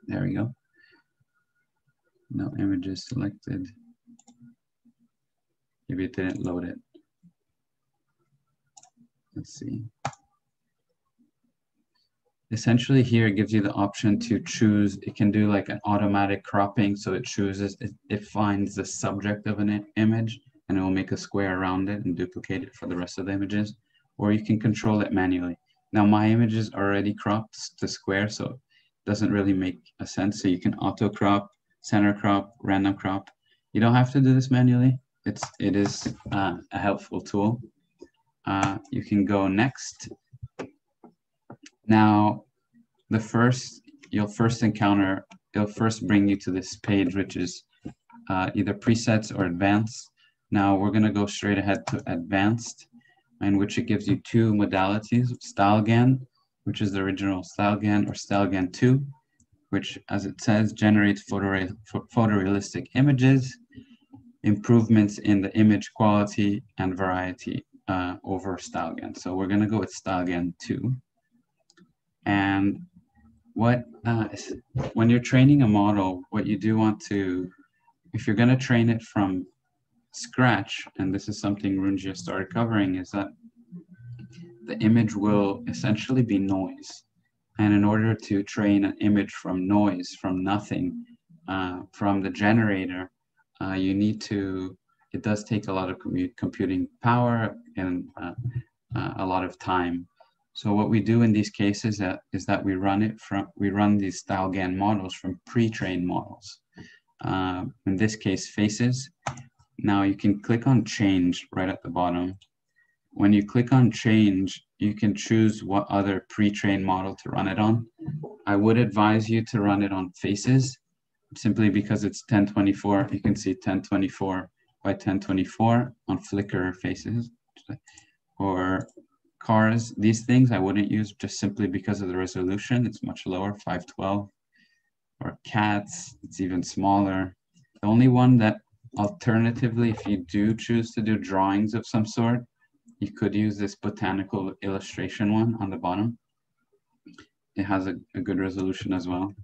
there we go. No images selected. Maybe it didn't load it. Let's see. Essentially here, it gives you the option to choose. It can do like an automatic cropping. So it finds the subject of an image and it will make a square around it and duplicate it for the rest of the images. Or you can control it manually. Now my image is already cropped to square, so it doesn't really make a sense. So you can auto crop, center crop, random crop. You don't have to do this manually. It is a helpful tool. You can go next. Now, you'll first encounter it'll first bring you to this page, which is either presets or advanced. Now we're going to go straight ahead to advanced, in which it gives you two modalities: StyleGAN, which is the original StyleGAN, or StyleGAN 2, which, as it says, generates photorealistic images, improvements in the image quality and variety over StyleGAN. So we're going to go with StyleGAN 2. And when you're training a model, what you do want to, if you're going to train it from scratch, and this is something Runjia started covering, is that the image will essentially be noise. And in order to train an image from noise, from nothing, from the generator, you need to, it does take a lot of computing power and a lot of time. So what we do in these cases is that we run these StyleGAN models from pre-trained models. In this case, faces. Now you can click on change right at the bottom. When you click on change, you can choose what other pre-trained model to run it on. I would advise you to run it on faces, simply because it's 1024. You can see 1024 by 1024 on Flickr faces. Or cars, these things I wouldn't use just simply because of the resolution. It's much lower, 512. Or cats, it's even smaller. The only one that alternatively, if you do choose to do drawings of some sort, you could use this botanical illustration one on the bottom. It has a good resolution as well.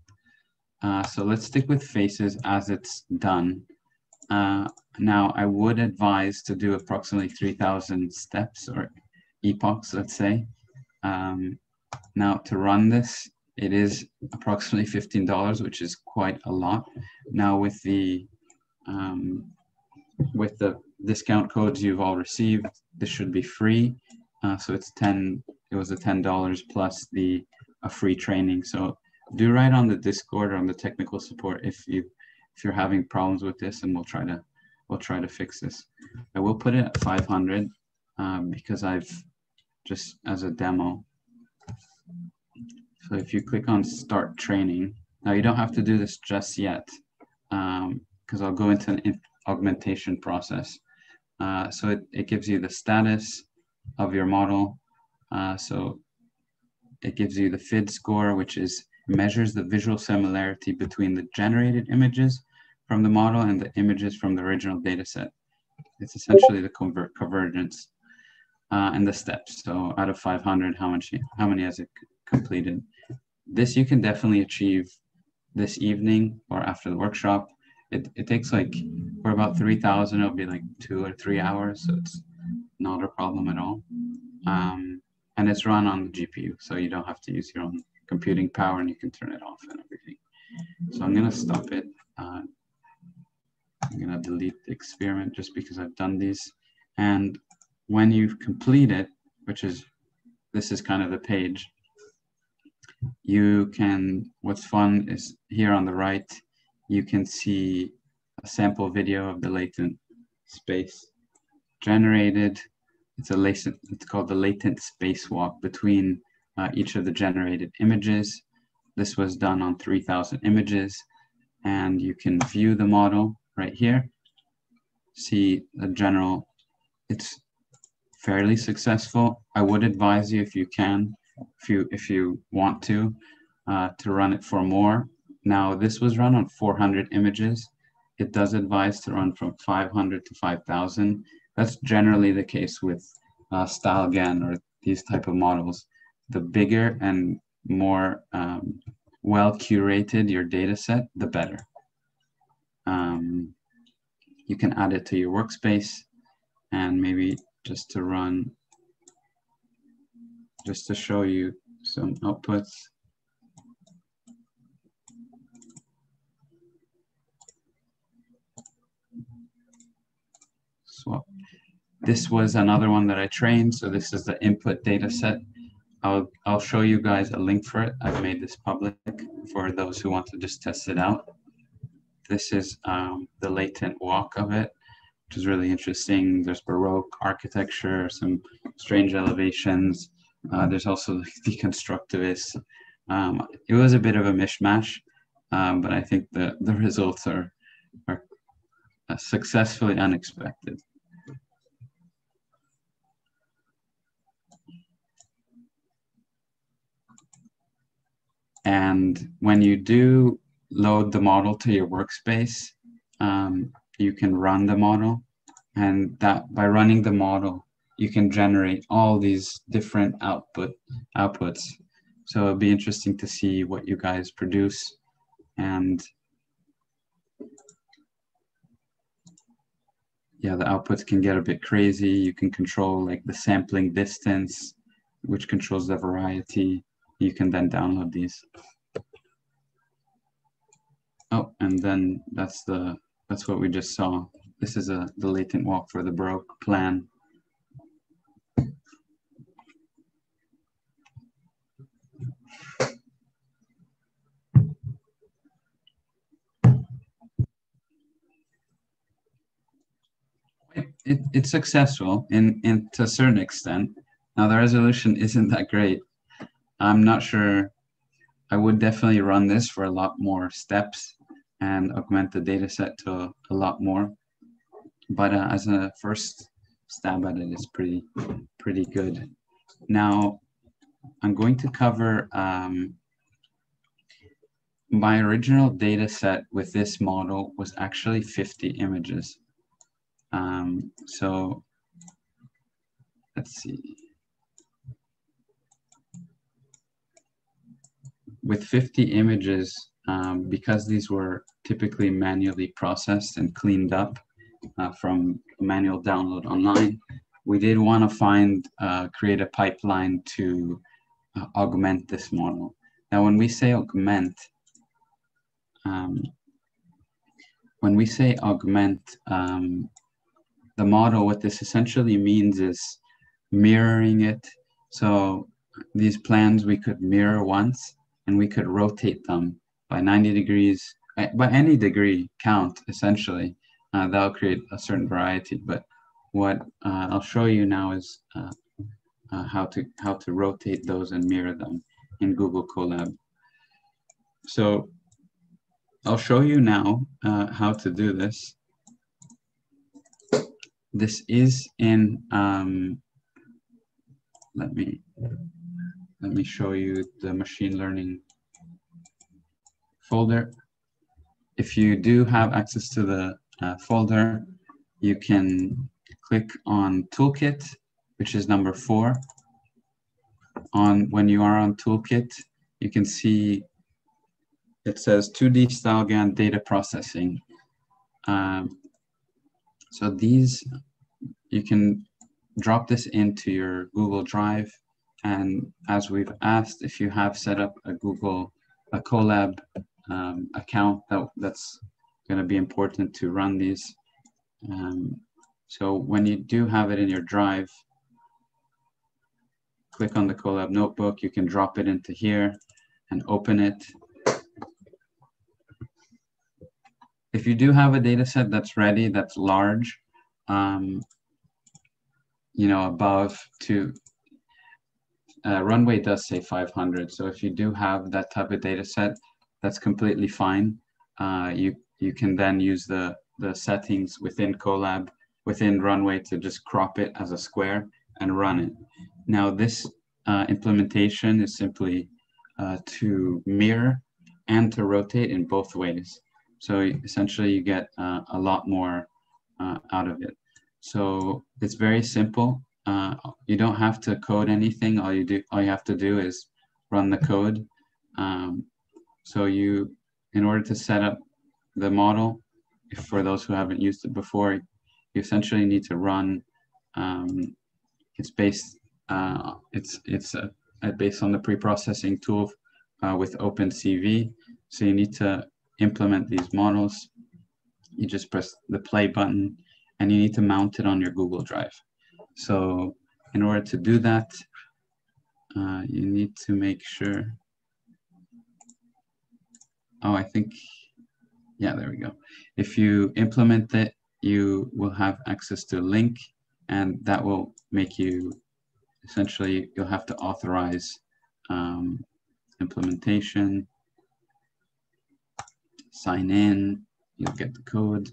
So let's stick with faces as it's done. Now, I would advise to do approximately 3,000 steps or epochs, let's say. Now, to run this, it is approximately $15, which is quite a lot. Now, with the discount codes you've all received, this should be free. So it's it was a $10 plus a free training. So do write on the Discord or on the technical support if you're having problems with this, and we'll try to fix this. I will put it at 500 because I've just as a demo. So if you click on start training, now you don't have to do this just yet because I'll go into an augmentation process. So it gives you the status of your model. So it gives you the FID score, which measures the visual similarity between the generated images from the model and the images from the original data set. It's essentially the convergence and the steps. So out of 500, how many has it completed? This you can definitely achieve this evening or after the workshop. It takes for about 3,000, it'll be like 2 or 3 hours. So it's not a problem at all. And it's run on the GPU, so you don't have to use your own computing power, and you can turn it off and everything. So I'm gonna stop it. I'm gonna delete the experiment just because I've done these. And when you complete it, this is kind of the page, what's fun is here on the right, you can see a sample video of the latent space generated. It's called the latent spacewalk between each of the generated images. This was done on 3,000 images, and you can view the model right here. See the general, it's fairly successful. I would advise you, if you can, if you want to run it for more. Now, this was run on 400 images. It does advise to run from 500 to 5,000. That's generally the case with StyleGAN or these type of models. The bigger and more well curated your data set, the better. You can add it to your workspace, and maybe just to show you some outputs. Swap. This was another one that I trained. So this is the input data set. I'll show you guys a link for it. I've made this public for those who want to just test it out. This is the latent walk of it, which is really interesting. There's Baroque architecture, some strange elevations. There's also the deconstructivist. It was a bit of a mishmash. but I think the results are successfully unexpected. And when you do load the model to your workspace, you can run the model, and that by running the model, you can generate all these different outputs. So it'll be interesting to see what you guys produce. And yeah, the outputs can get a bit crazy. You can control like the sampling distance, which controls the variety. You can then download these. Oh, and then that's what we just saw. This is the latent walk for the Baroque plan. It's successful in to a certain extent. Now the resolution isn't that great. I'm not sure. I would definitely run this for a lot more steps and augment the data set to a lot more. But as a first stab at it, it's pretty good. Now I'm going to cover my original data set with this model was actually 50 images. So let's see. With 50 images, because these were typically manually processed and cleaned up from manual download online, we did want to create a pipeline to augment this model. Now, when we say augment, the model, what this essentially means is mirroring it. So these plans we could mirror once, and we could rotate them by 90 degrees, by any degree count, essentially. That'll create a certain variety. But what I'll show you now is how to rotate those and mirror them in Google Colab. So I'll show you now how to do this. This is in, let me show you the machine learning folder. If you do have access to the folder, you can click on Toolkit, which is number 4. When you are on Toolkit, you can see it says 2D StyleGAN data processing. So these, you can drop this into your Google Drive. And as we've asked, if you have set up a Colab account, that's going to be important to run these. So when you do have it in your Drive, click on the Colab notebook. You can drop it into here and open it. If you do have a data set that's ready, that's large, above Runway does say 500. So if you do have that type of data set, that's completely fine. You can then use the settings within Colab, within Runway, to just crop it as a square and run it. Now this implementation is simply to mirror and to rotate in both ways. So essentially you get a lot more out of it. So it's very simple. You don't have to code anything. All you have to do is run the code. So in order to set up the model, for those who haven't used it before, you essentially need to run. It's based on the pre-processing tool with OpenCV. So you need to implement these models. You just press the play button, and you need to mount it on your Google Drive. So in order to do that, you need to make sure. Oh, I think, yeah, there we go. If you implement it, you will have access to a link, and that will make you, essentially, you'll have to authorize implementation. sign in, you'll get the code.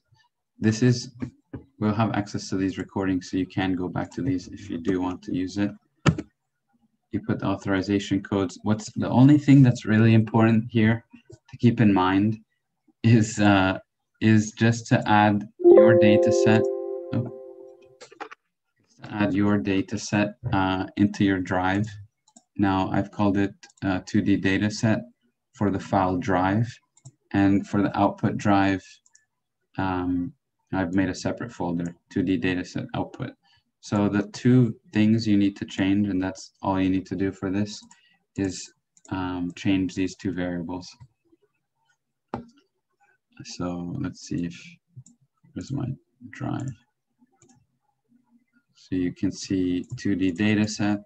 We'll have access to these recordings, so you can go back to these if you do want to use it. You put the authorization codes. What's the only thing that's really important here to keep in mind is just to add your data set. Add your data set into your drive. Now I've called it 2D data set for the file drive, and for the output drive, I've made a separate folder, 2D dataset output. So the two things you need to change, and that's all you need to do for this, is change these two variables. So let's see if, where's my drive? So you can see 2D dataset,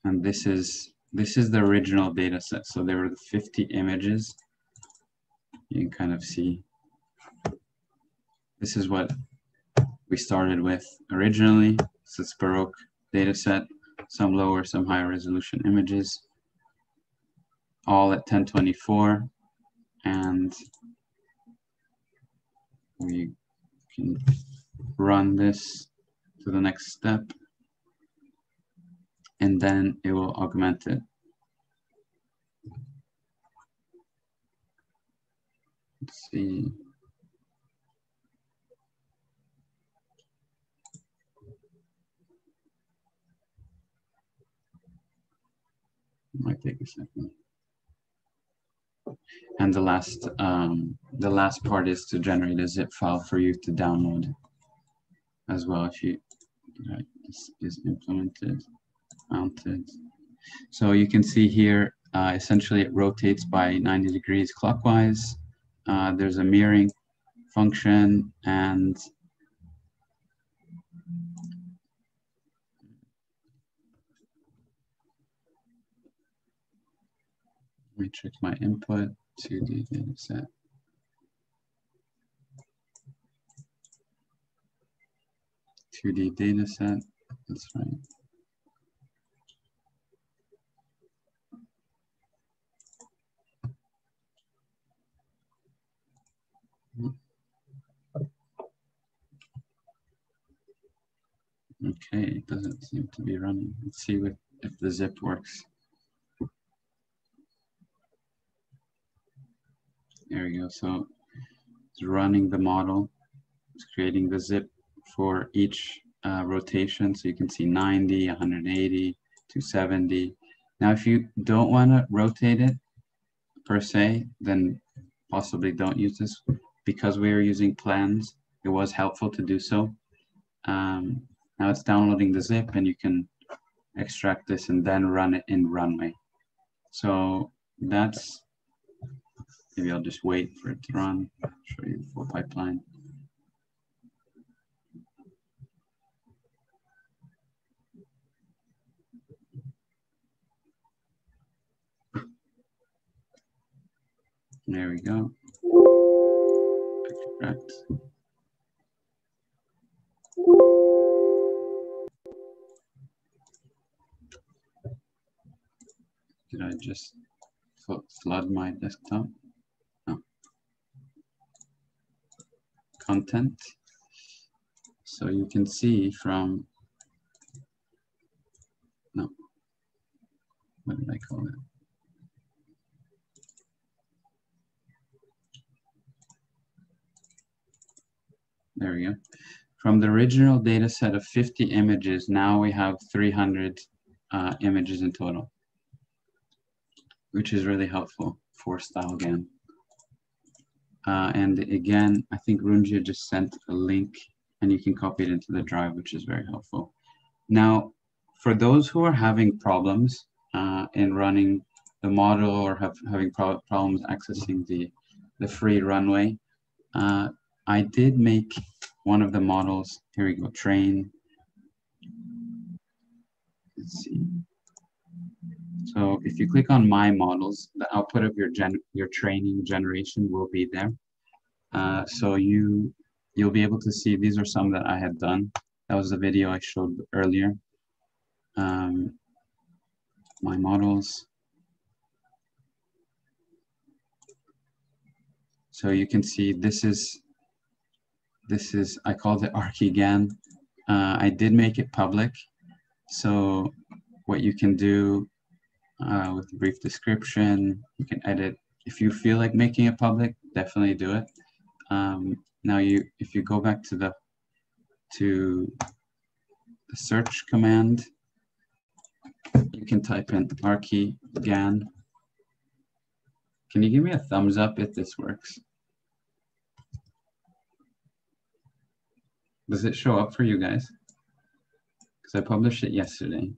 and this is the original dataset. So there were 50 images. You can kind of see. This is what we started with originally. So it's Baroque data set, some lower, some higher resolution images, all at 1024. And we can run this to the next step, and then it will augment it. Let's see. Might take a second. And the last part is to generate a zip file for you to download as well. If you, right, this is implemented, mounted. So you can see here, essentially it rotates by 90 degrees clockwise. There's a mirroring function, and let me check my input, 2D data set. Data set, that's right. Okay, it doesn't seem to be running. Let's see if the zip works. There we go. So it's running the model. It's creating the zip for each rotation. So you can see 90, 180, 270. Now, if you don't want to rotate it per se, then possibly don't use this. Because we are using plans, it was helpful to do so. Now it's downloading the zip, and you can extract this and then run it in Runway. So that's, maybe I'll just wait for it to run, show you the full pipeline. There we go. Extract. Did I just flood my desktop? No. Content. So you can see from, no, what did I call it? There we go. From the original data set of 50 images, now we have 300 images in total, which is really helpful for StyleGAN. And again, I think Runjia just sent a link, and you can copy it into the drive, which is very helpful. Now, for those who are having problems in running the model, or having problems accessing the free Runway, I did make one of the models. Here we go, train. Let's see. So if you click on My Models, the output of your training generation will be there. So you'll be able to see, these are some that I had done. That was the video I showed earlier. My Models. So you can see this is, I called it ArchiGAN. I did make it public. So what you can do with a brief description, you can edit. If you feel like making it public, definitely do it. Now if you go back to the search command, you can type in ArchiGAN. Can you give me a thumbs up if this works? Does it show up for you guys? Because I published it yesterday.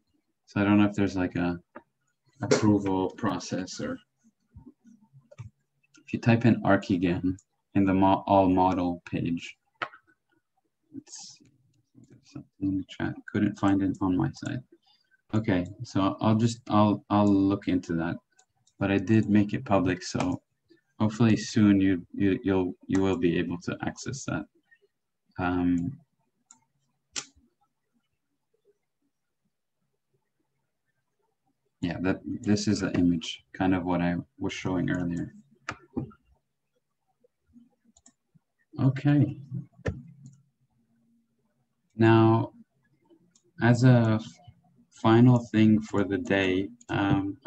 So I don't know if there's like a approval process, or if you type in ArchiGAN in the all model page. Let's see, something in the chat. Couldn't find it on my side. Okay, so I'll look into that. But I did make it public, so hopefully soon you will be able to access that. Yeah, this is the image, kind of what I was showing earlier. Okay. Now, as a final thing for the day,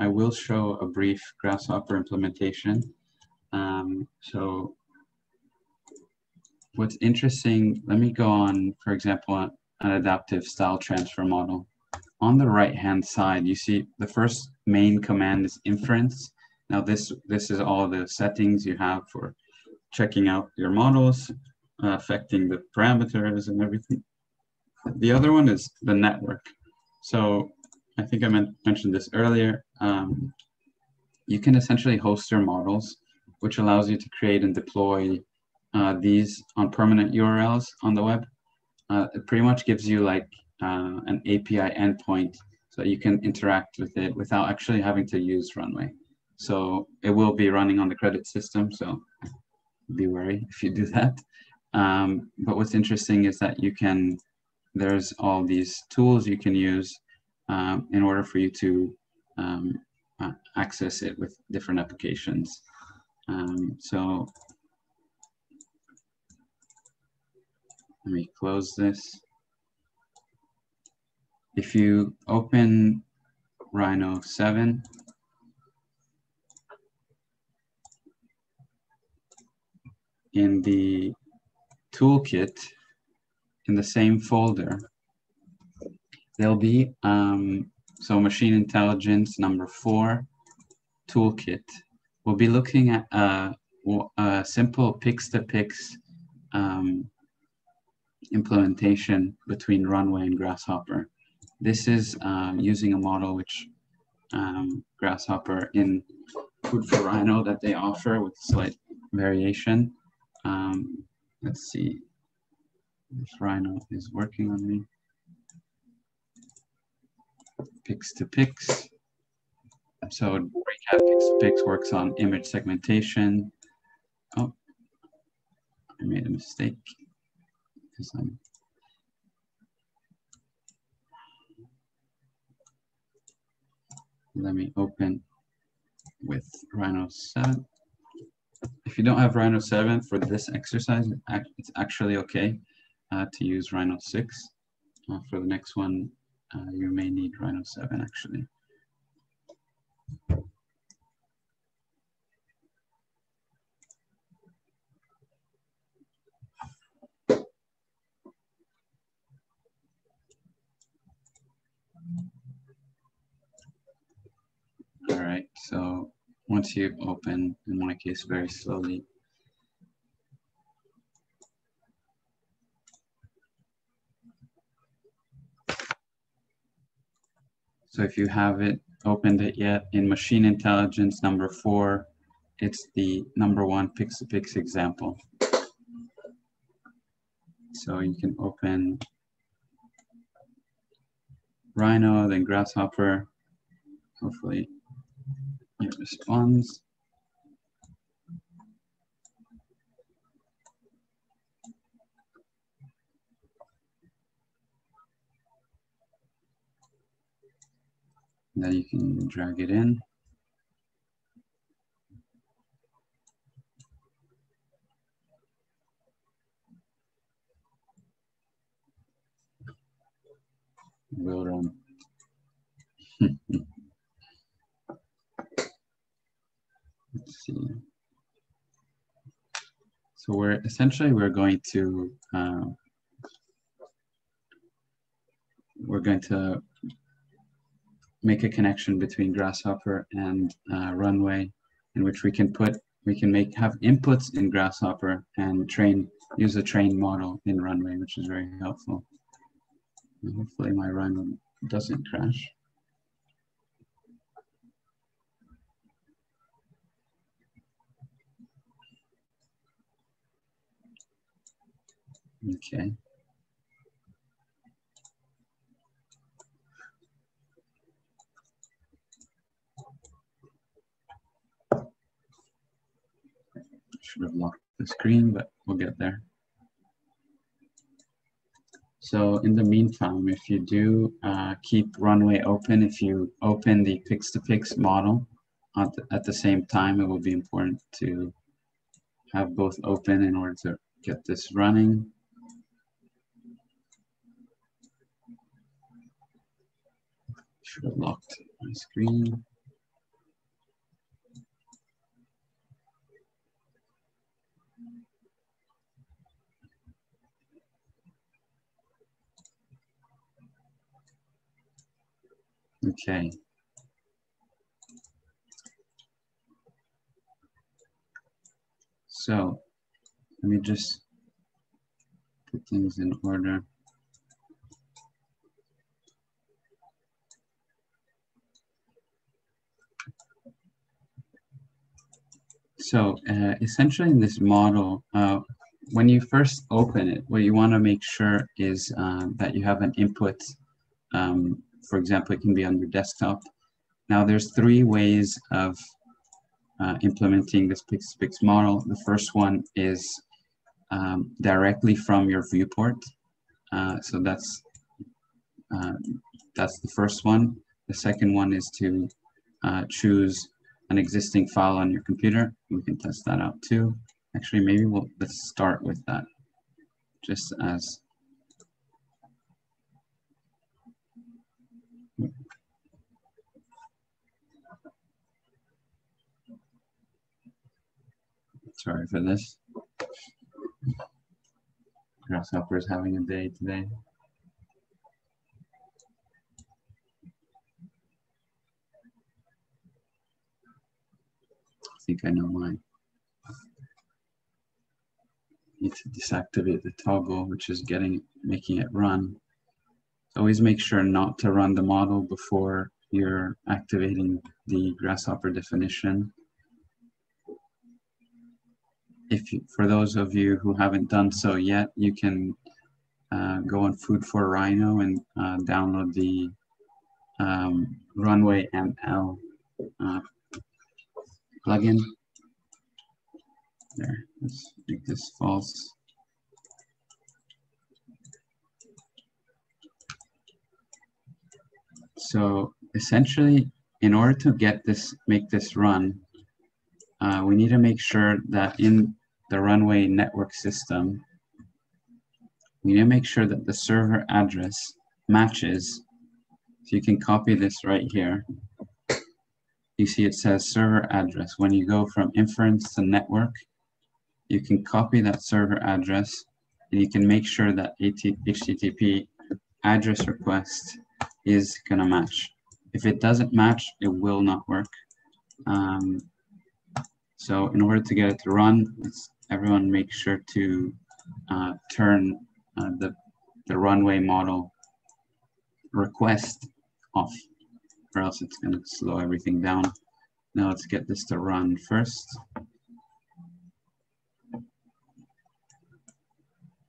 I will show a brief Grasshopper implementation. So what's interesting, let me go on, for example, an adaptive style transfer model. On the right-hand side, you see the first main command is inference. Now this is all the settings you have for checking out your models, affecting the parameters and everything. The other one is the network. So I think I mentioned this earlier. You can essentially host your models, which allows you to create and deploy these on permanent URLs on the web. It pretty much gives you like an API endpoint so that you can interact with it without actually having to use Runway. So it will be running on the credit system, so be wary if you do that. But what's interesting is that there's all these tools you can use in order for you to access it with different applications. So let me close this. If you open Rhino 7, in the toolkit, in the same folder, there'll be, so machine intelligence number 4, toolkit. We'll be looking at a simple pix-to-pix implementation between Runway and Grasshopper. This is using a model which Grasshopper in Food for Rhino that they offer with slight variation. Let's see, this Rhino is working on me. Pix-to-pix. So recap, pix-to-pix works on image segmentation. Oh, I made a mistake. Let me open with Rhino 7. If you don't have Rhino 7 for this exercise, it's actually okay to use Rhino 6. For the next one, you may need Rhino 7 actually. All right, so once you open, in my case, very slowly, so if you haven't opened it yet, in machine intelligence number 4, it's the number 1 pix-to-pix example. So you can open Rhino, then Grasshopper, hopefully it responds. Then you can drag it in. still run. Let's see. So we're going to make a connection between Grasshopper and Runway, in which we can have inputs in Grasshopper and use a train model in Runway, which is very helpful. And hopefully my run doesn't crash. Okay. Should have locked the screen, but we'll get there. So in the meantime, if you do keep Runway open, if you open the Pix-to-Pix model at the same time, it will be important to have both open in order to get this running. Should have locked my screen. Okay. So let me just put things in order. So essentially in this model, when you first open it, what you want to make sure is that you have an input. For example, it can be on your desktop. Now there's three ways of implementing this Pix-to-Pix model. The first one is directly from your viewport. So that's the first one. The second one is to choose an existing file on your computer. We can test that out too. Actually, maybe let's start with that, just as sorry for this. Grasshopper is having a day today. I think I know mine. Need to deactivate the toggle, which is making it run. So always make sure not to run the model before you're activating the Grasshopper definition. For those of you who haven't done so yet, you can go on Food for Rhino and download the Runway ML plugin. There, let's make this false. So essentially, in order to make this run, we need to make sure that in the Runway network system, we need to make sure that the server address matches. So you can copy this right here. You see it says server address. When you go from inference to network, you can copy that server address and you can make sure that HTTP address request is gonna match. If it doesn't match, it will not work. So in order to get it to run, everyone make sure to turn the Runway model request off, or else it's going to slow everything down. Now let's get this to run first.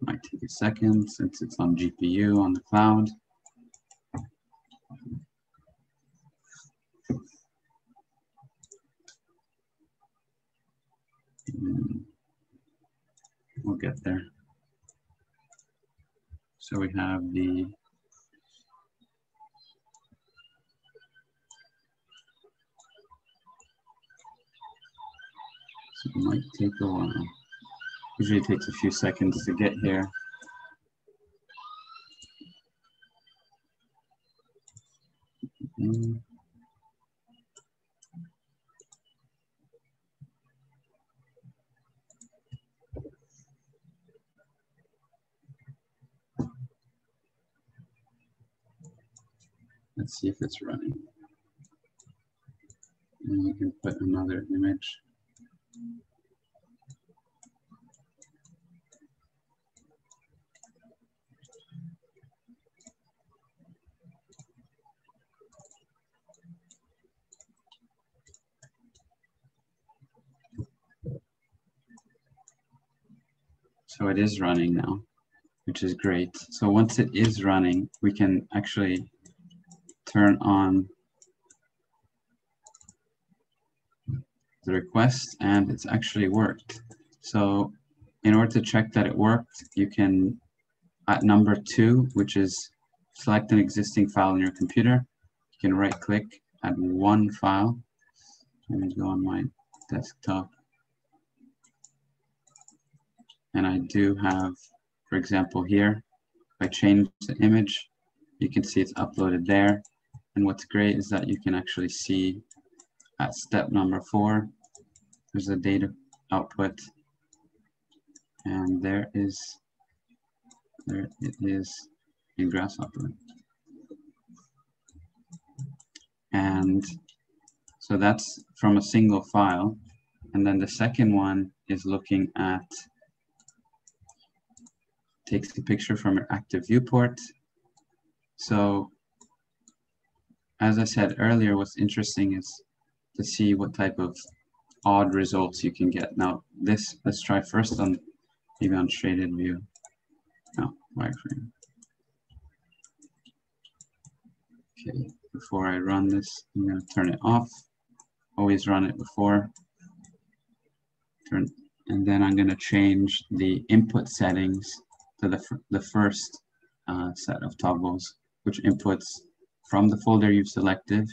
Might take a second since it's on GPU on the cloud. We'll get there. So we have the so it might take a while. Usually it takes a few seconds to get here. Let's see if it's running. And you can put another image. So it is running now, which is great. So once it is running, we can actually turn on the request, and it's actually worked. So in order to check that it worked, you can, at number 2, which is select an existing file on your computer, you can right click, add one file. Let me go on my desktop. And I do have, for example, here, if I change the image, you can see it's uploaded there. And what's great is that you can actually see at step number 4, there's a data output, and there it is in Grasshopper. And so that's from a single file. And then the second one is looking at, takes the picture from your active viewport. So as I said earlier, what's interesting is to see what type of odd results you can get. Now this, let's try first on, maybe on shaded view. No, wireframe. Okay, before I run this, I'm going to turn it off. Always run it before. And then I'm going to change the input settings to the first set of toggles, which inputs from the folder you've selected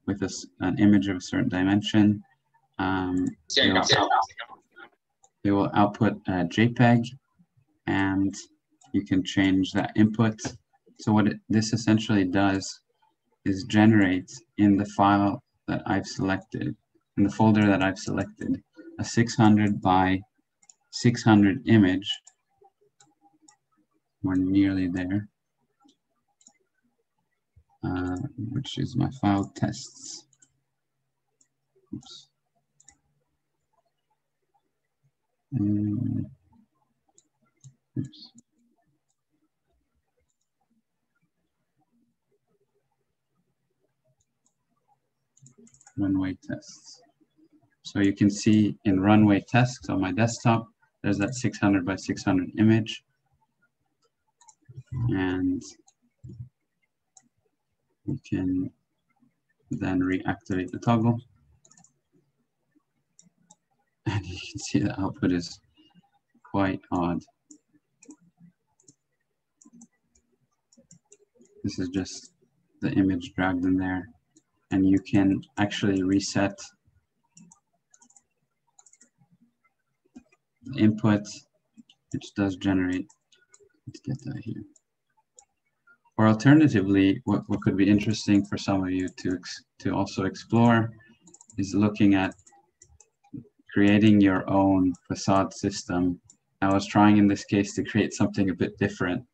with an image of a certain dimension. It will output a JPEG, and you can change that input. So what this essentially does is generate in the file that I've selected, in the folder that I've selected, a 600 by 600 image. We're nearly there, which is my file tests. Oops. Oops. Runway tests. So you can see in runway tests on my desktop, there's that 600 by 600 image. And you can then reactivate the toggle. And you can see the output is quite odd. This is just the image dragged in there. And you can actually reset the input, which does generate. Let's get that here. Or alternatively, what could be interesting for some of you to also explore is looking at creating your own facade system. I was trying in this case to create something a bit different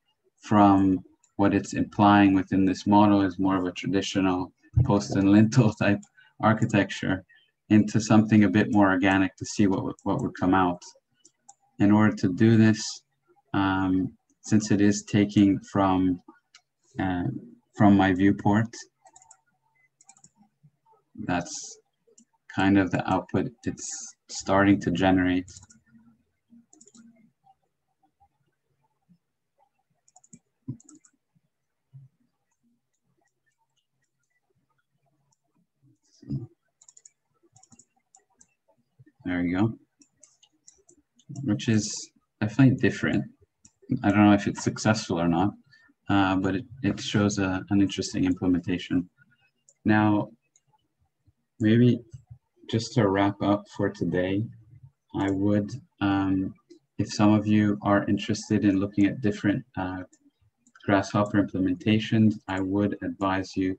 from what it's implying within this model is more of a traditional post and lintel type architecture into something a bit more organic to see what would come out. In order to do this, since it is taking from my viewport, that's kind of the output it's starting to generate. There we go. Which is definitely different. I don't know if it's successful or not, but it shows an interesting implementation. Now, maybe just to wrap up for today, I would, if some of you are interested in looking at different Grasshopper implementations, I would advise you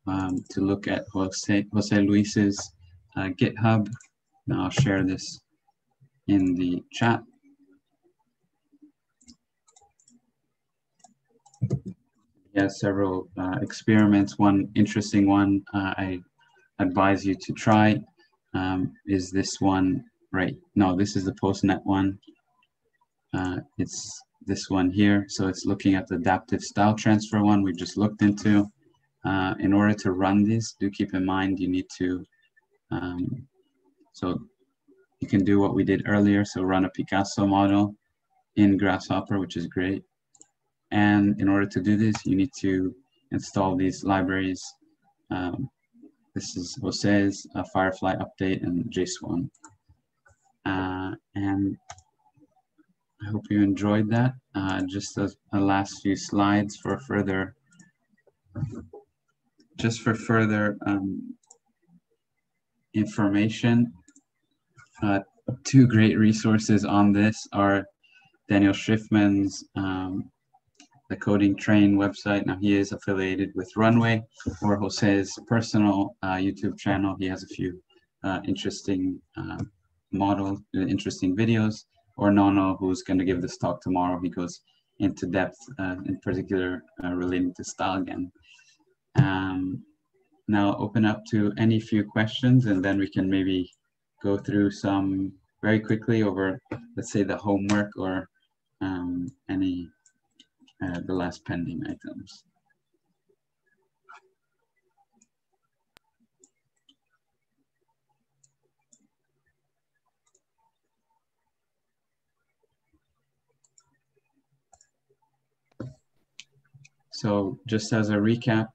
to look at Jose Luis's GitHub. Now I'll share this in the chat. He has several experiments. One interesting one I advise you to try is this one, right? No, this is the PostNet one. It's this one here. So it's looking at the adaptive style transfer one we just looked into. In order to run this, do keep in mind you need to, so you can do what we did earlier. So run a Picasso model in Grasshopper, which is great. And in order to do this, you need to install these libraries. This is Jose's Firefly update and JSON. And I hope you enjoyed that. Just a last few slides for further, information. Two great resources on this are Daniel Schiffman's the Coding Train website. Now he is affiliated with Runway, or Jose's personal YouTube channel. He has a few interesting interesting videos. Or Nono, who's going to give this talk tomorrow. He goes into depth, in particular relating to style again. Now open up to any few questions, and then we can maybe go through some very quickly over, let's say, the homework or any the last pending items. So just as a recap,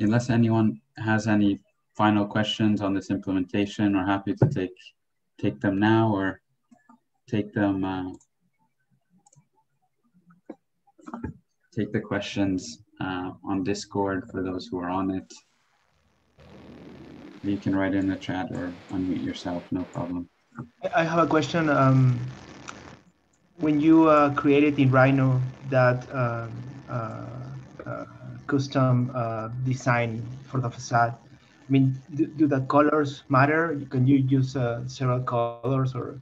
unless anyone has any final questions on this implementation, we're happy to take them now, or take the questions on Discord for those who are on it. You can write in the chat or unmute yourself, no problem. I have a question. When you created in Rhino that custom design for the facade, I mean, do the colors matter? Can you use several colors, or?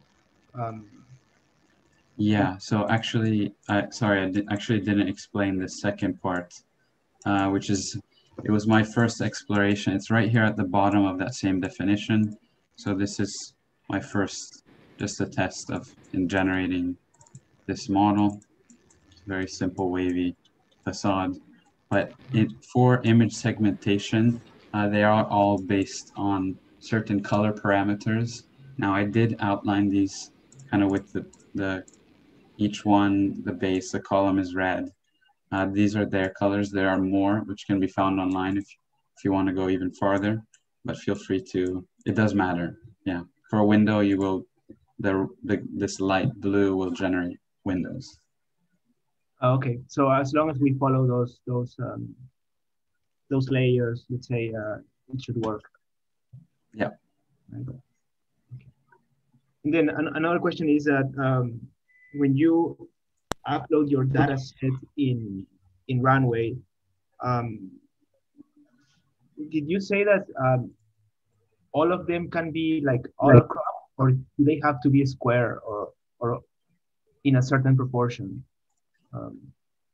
Yeah, so actually, sorry, I actually didn't explain the second part, which is, it was my first exploration. It's right here at the bottom of that same definition. So this is my first, just a test in generating this model. Very simple wavy facade. But for image segmentation, they are all based on certain color parameters. Now I did outline these kind of with the each one, the base, the column is red. These are their colors. There are more which can be found online if you want to go even farther, but feel free to, it does matter. Yeah, for a window, you will, this light blue will generate windows. Okay, so as long as we follow those layers, let's say, it should work. Yeah. Okay. And then another question is that when you upload your data set in Runway, did you say that all of them can be like auto crop, or do they have to be square or in a certain proportion?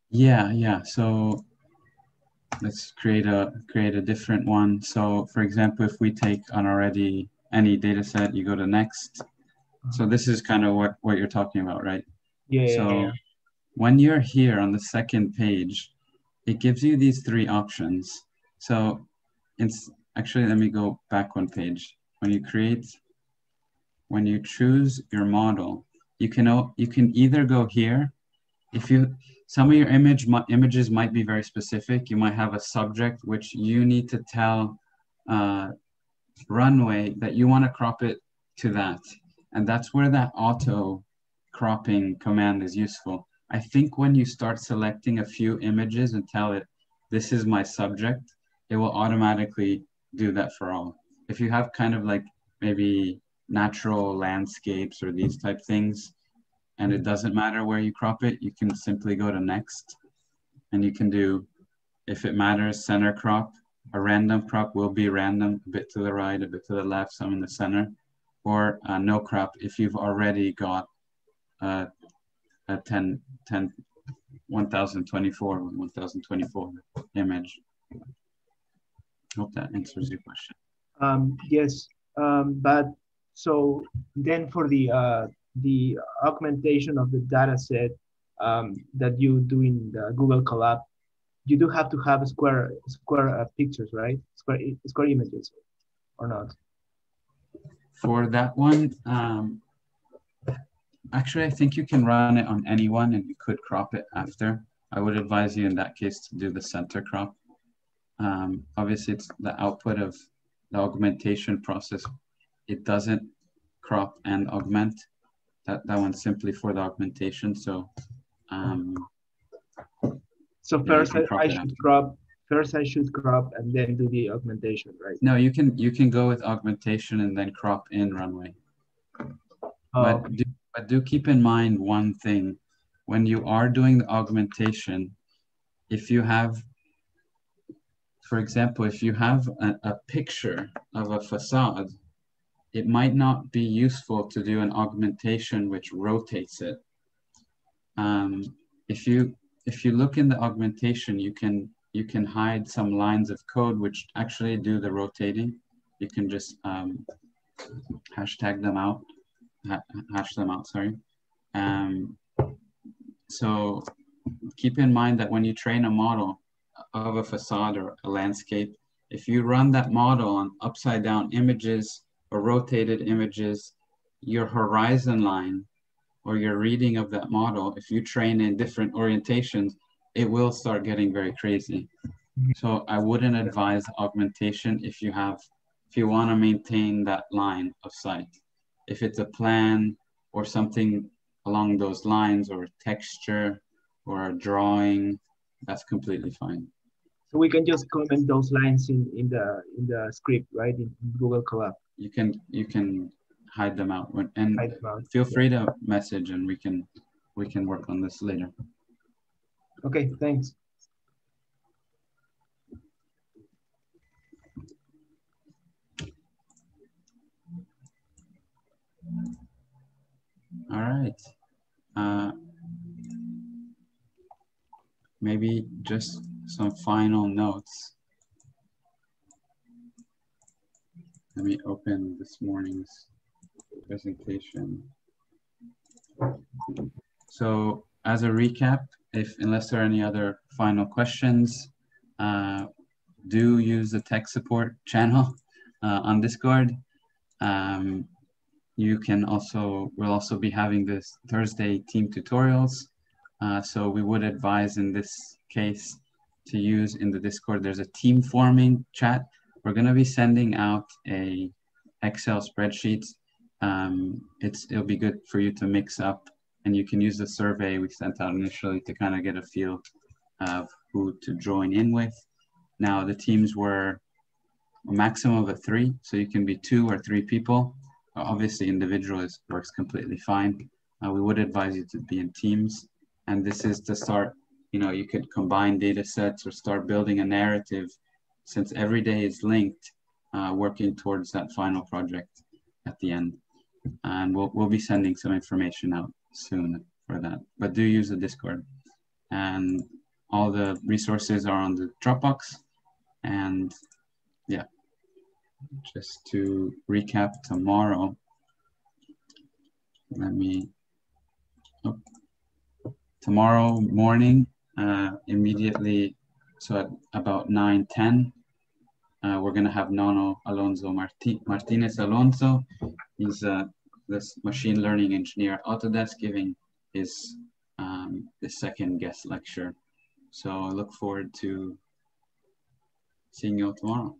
Yeah. So let's create a different one. So for example, if we take on already any data set, you go to next. So this is kind of what you're talking about, right? Yeah. So when you're here on the second page, it gives you these three options. So it's actually, let me go back one page. When you choose your model, you can either go here. Some of your images might be very specific. You might have a subject which you need to tell Runway that you want to crop it to that. And that's where that auto cropping command is useful. I think when you start selecting a few images and tell it, this is my subject, it will automatically do that for all. If you have kind of like maybe natural landscapes or these type things, and it doesn't matter where you crop it, you can simply go to next. and you can do, if it matters, center crop. A random crop will be random, a bit to the right, a bit to the left, some in the center, or no crop if you've already got a 1024 image. Hope that answers your question. Yes, but so then for the augmentation of the data set that you do in the Google Colab, you do have to have square pictures, right? Square images, or not? For that one, actually, I think you can run it on anyone, and you could crop it after. I would advise you in that case to do the center crop. Obviously, it's the output of the augmentation process. It doesn't crop and augment. That one's simply for the augmentation. So, so first I should crop. First, I should crop and then do the augmentation, right? No, you can go with augmentation and then crop in Runway. Oh, but do keep in mind one thing: when you are doing the augmentation, if you have, for example, if you have a picture of a facade, it might not be useful to do an augmentation which rotates it. If you look in the augmentation, you can hide some lines of code which actually do the rotating. You can just hash them out, sorry. So keep in mind that when you train a model of a facade or a landscape, if you run that model on upside down images or rotated images, your horizon line or your reading of that model, if you train in different orientations, it will start getting very crazy. So I wouldn't advise augmentation if you want to maintain that line of sight. If it's a plan or something along those lines, or texture or a drawing, that's completely fine. So we can just comment those lines in the script, right? In Google Colab. You can hide them out, and feel free to message, and we can work on this later. Okay, thanks. All right. Maybe just some final notes. Let me open this morning's presentation. So as a recap, unless there are any other final questions, do use the tech support channel on Discord. We'll also be having this Thursday team tutorials. So we would advise in this case to use in the Discord, there's a team forming chat. We're going to be sending out a Excel spreadsheet. It'll be good for you to mix up, and you can use the survey we sent out initially to kind of get a feel of who to join in with. Now the teams were a maximum of 3, so you can be 2 or 3 people. Obviously individual works completely fine. We would advise you to be in teams, and this is to start, you could combine data sets or start building a narrative, since every day is linked, working towards that final project at the end. And we'll be sending some information out soon for that, but do use the Discord, and all the resources are on the Dropbox. And yeah, just to recap, tomorrow, tomorrow morning, immediately, so at about 9:10, we're going to have Nono Alonso Martinez Alonso. He's this machine learning engineer at Autodesk, giving his second guest lecture. So I look forward to seeing you all tomorrow.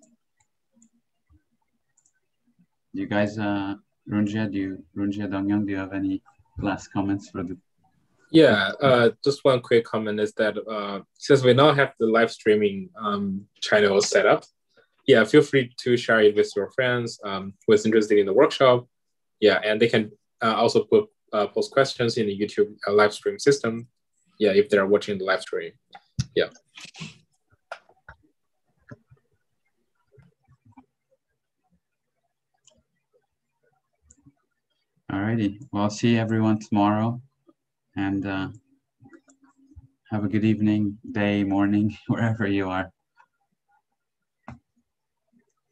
Do you guys, Runjia, Dongyang, do you have any last comments for the? Yeah, just one quick comment is that since we now have the live streaming channel set up, yeah, feel free to share it with your friends who is interested in the workshop. Yeah, and they can also post questions in the YouTube live stream system. Yeah, if they're watching the live stream. Yeah. Alrighty. Well, I'll see everyone tomorrow, and have a good evening, day, morning, wherever you are.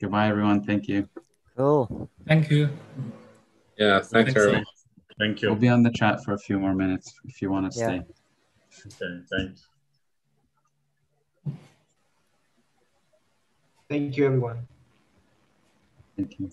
Goodbye, everyone. Thank you. Cool. Thank you. Yeah, thanks, everyone. Thank you. We'll be on the chat for a few more minutes if you want to Yeah. stay. Okay, thanks. Thank you, everyone. Thank you.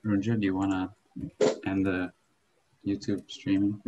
Roger, do you want to end the YouTube streaming?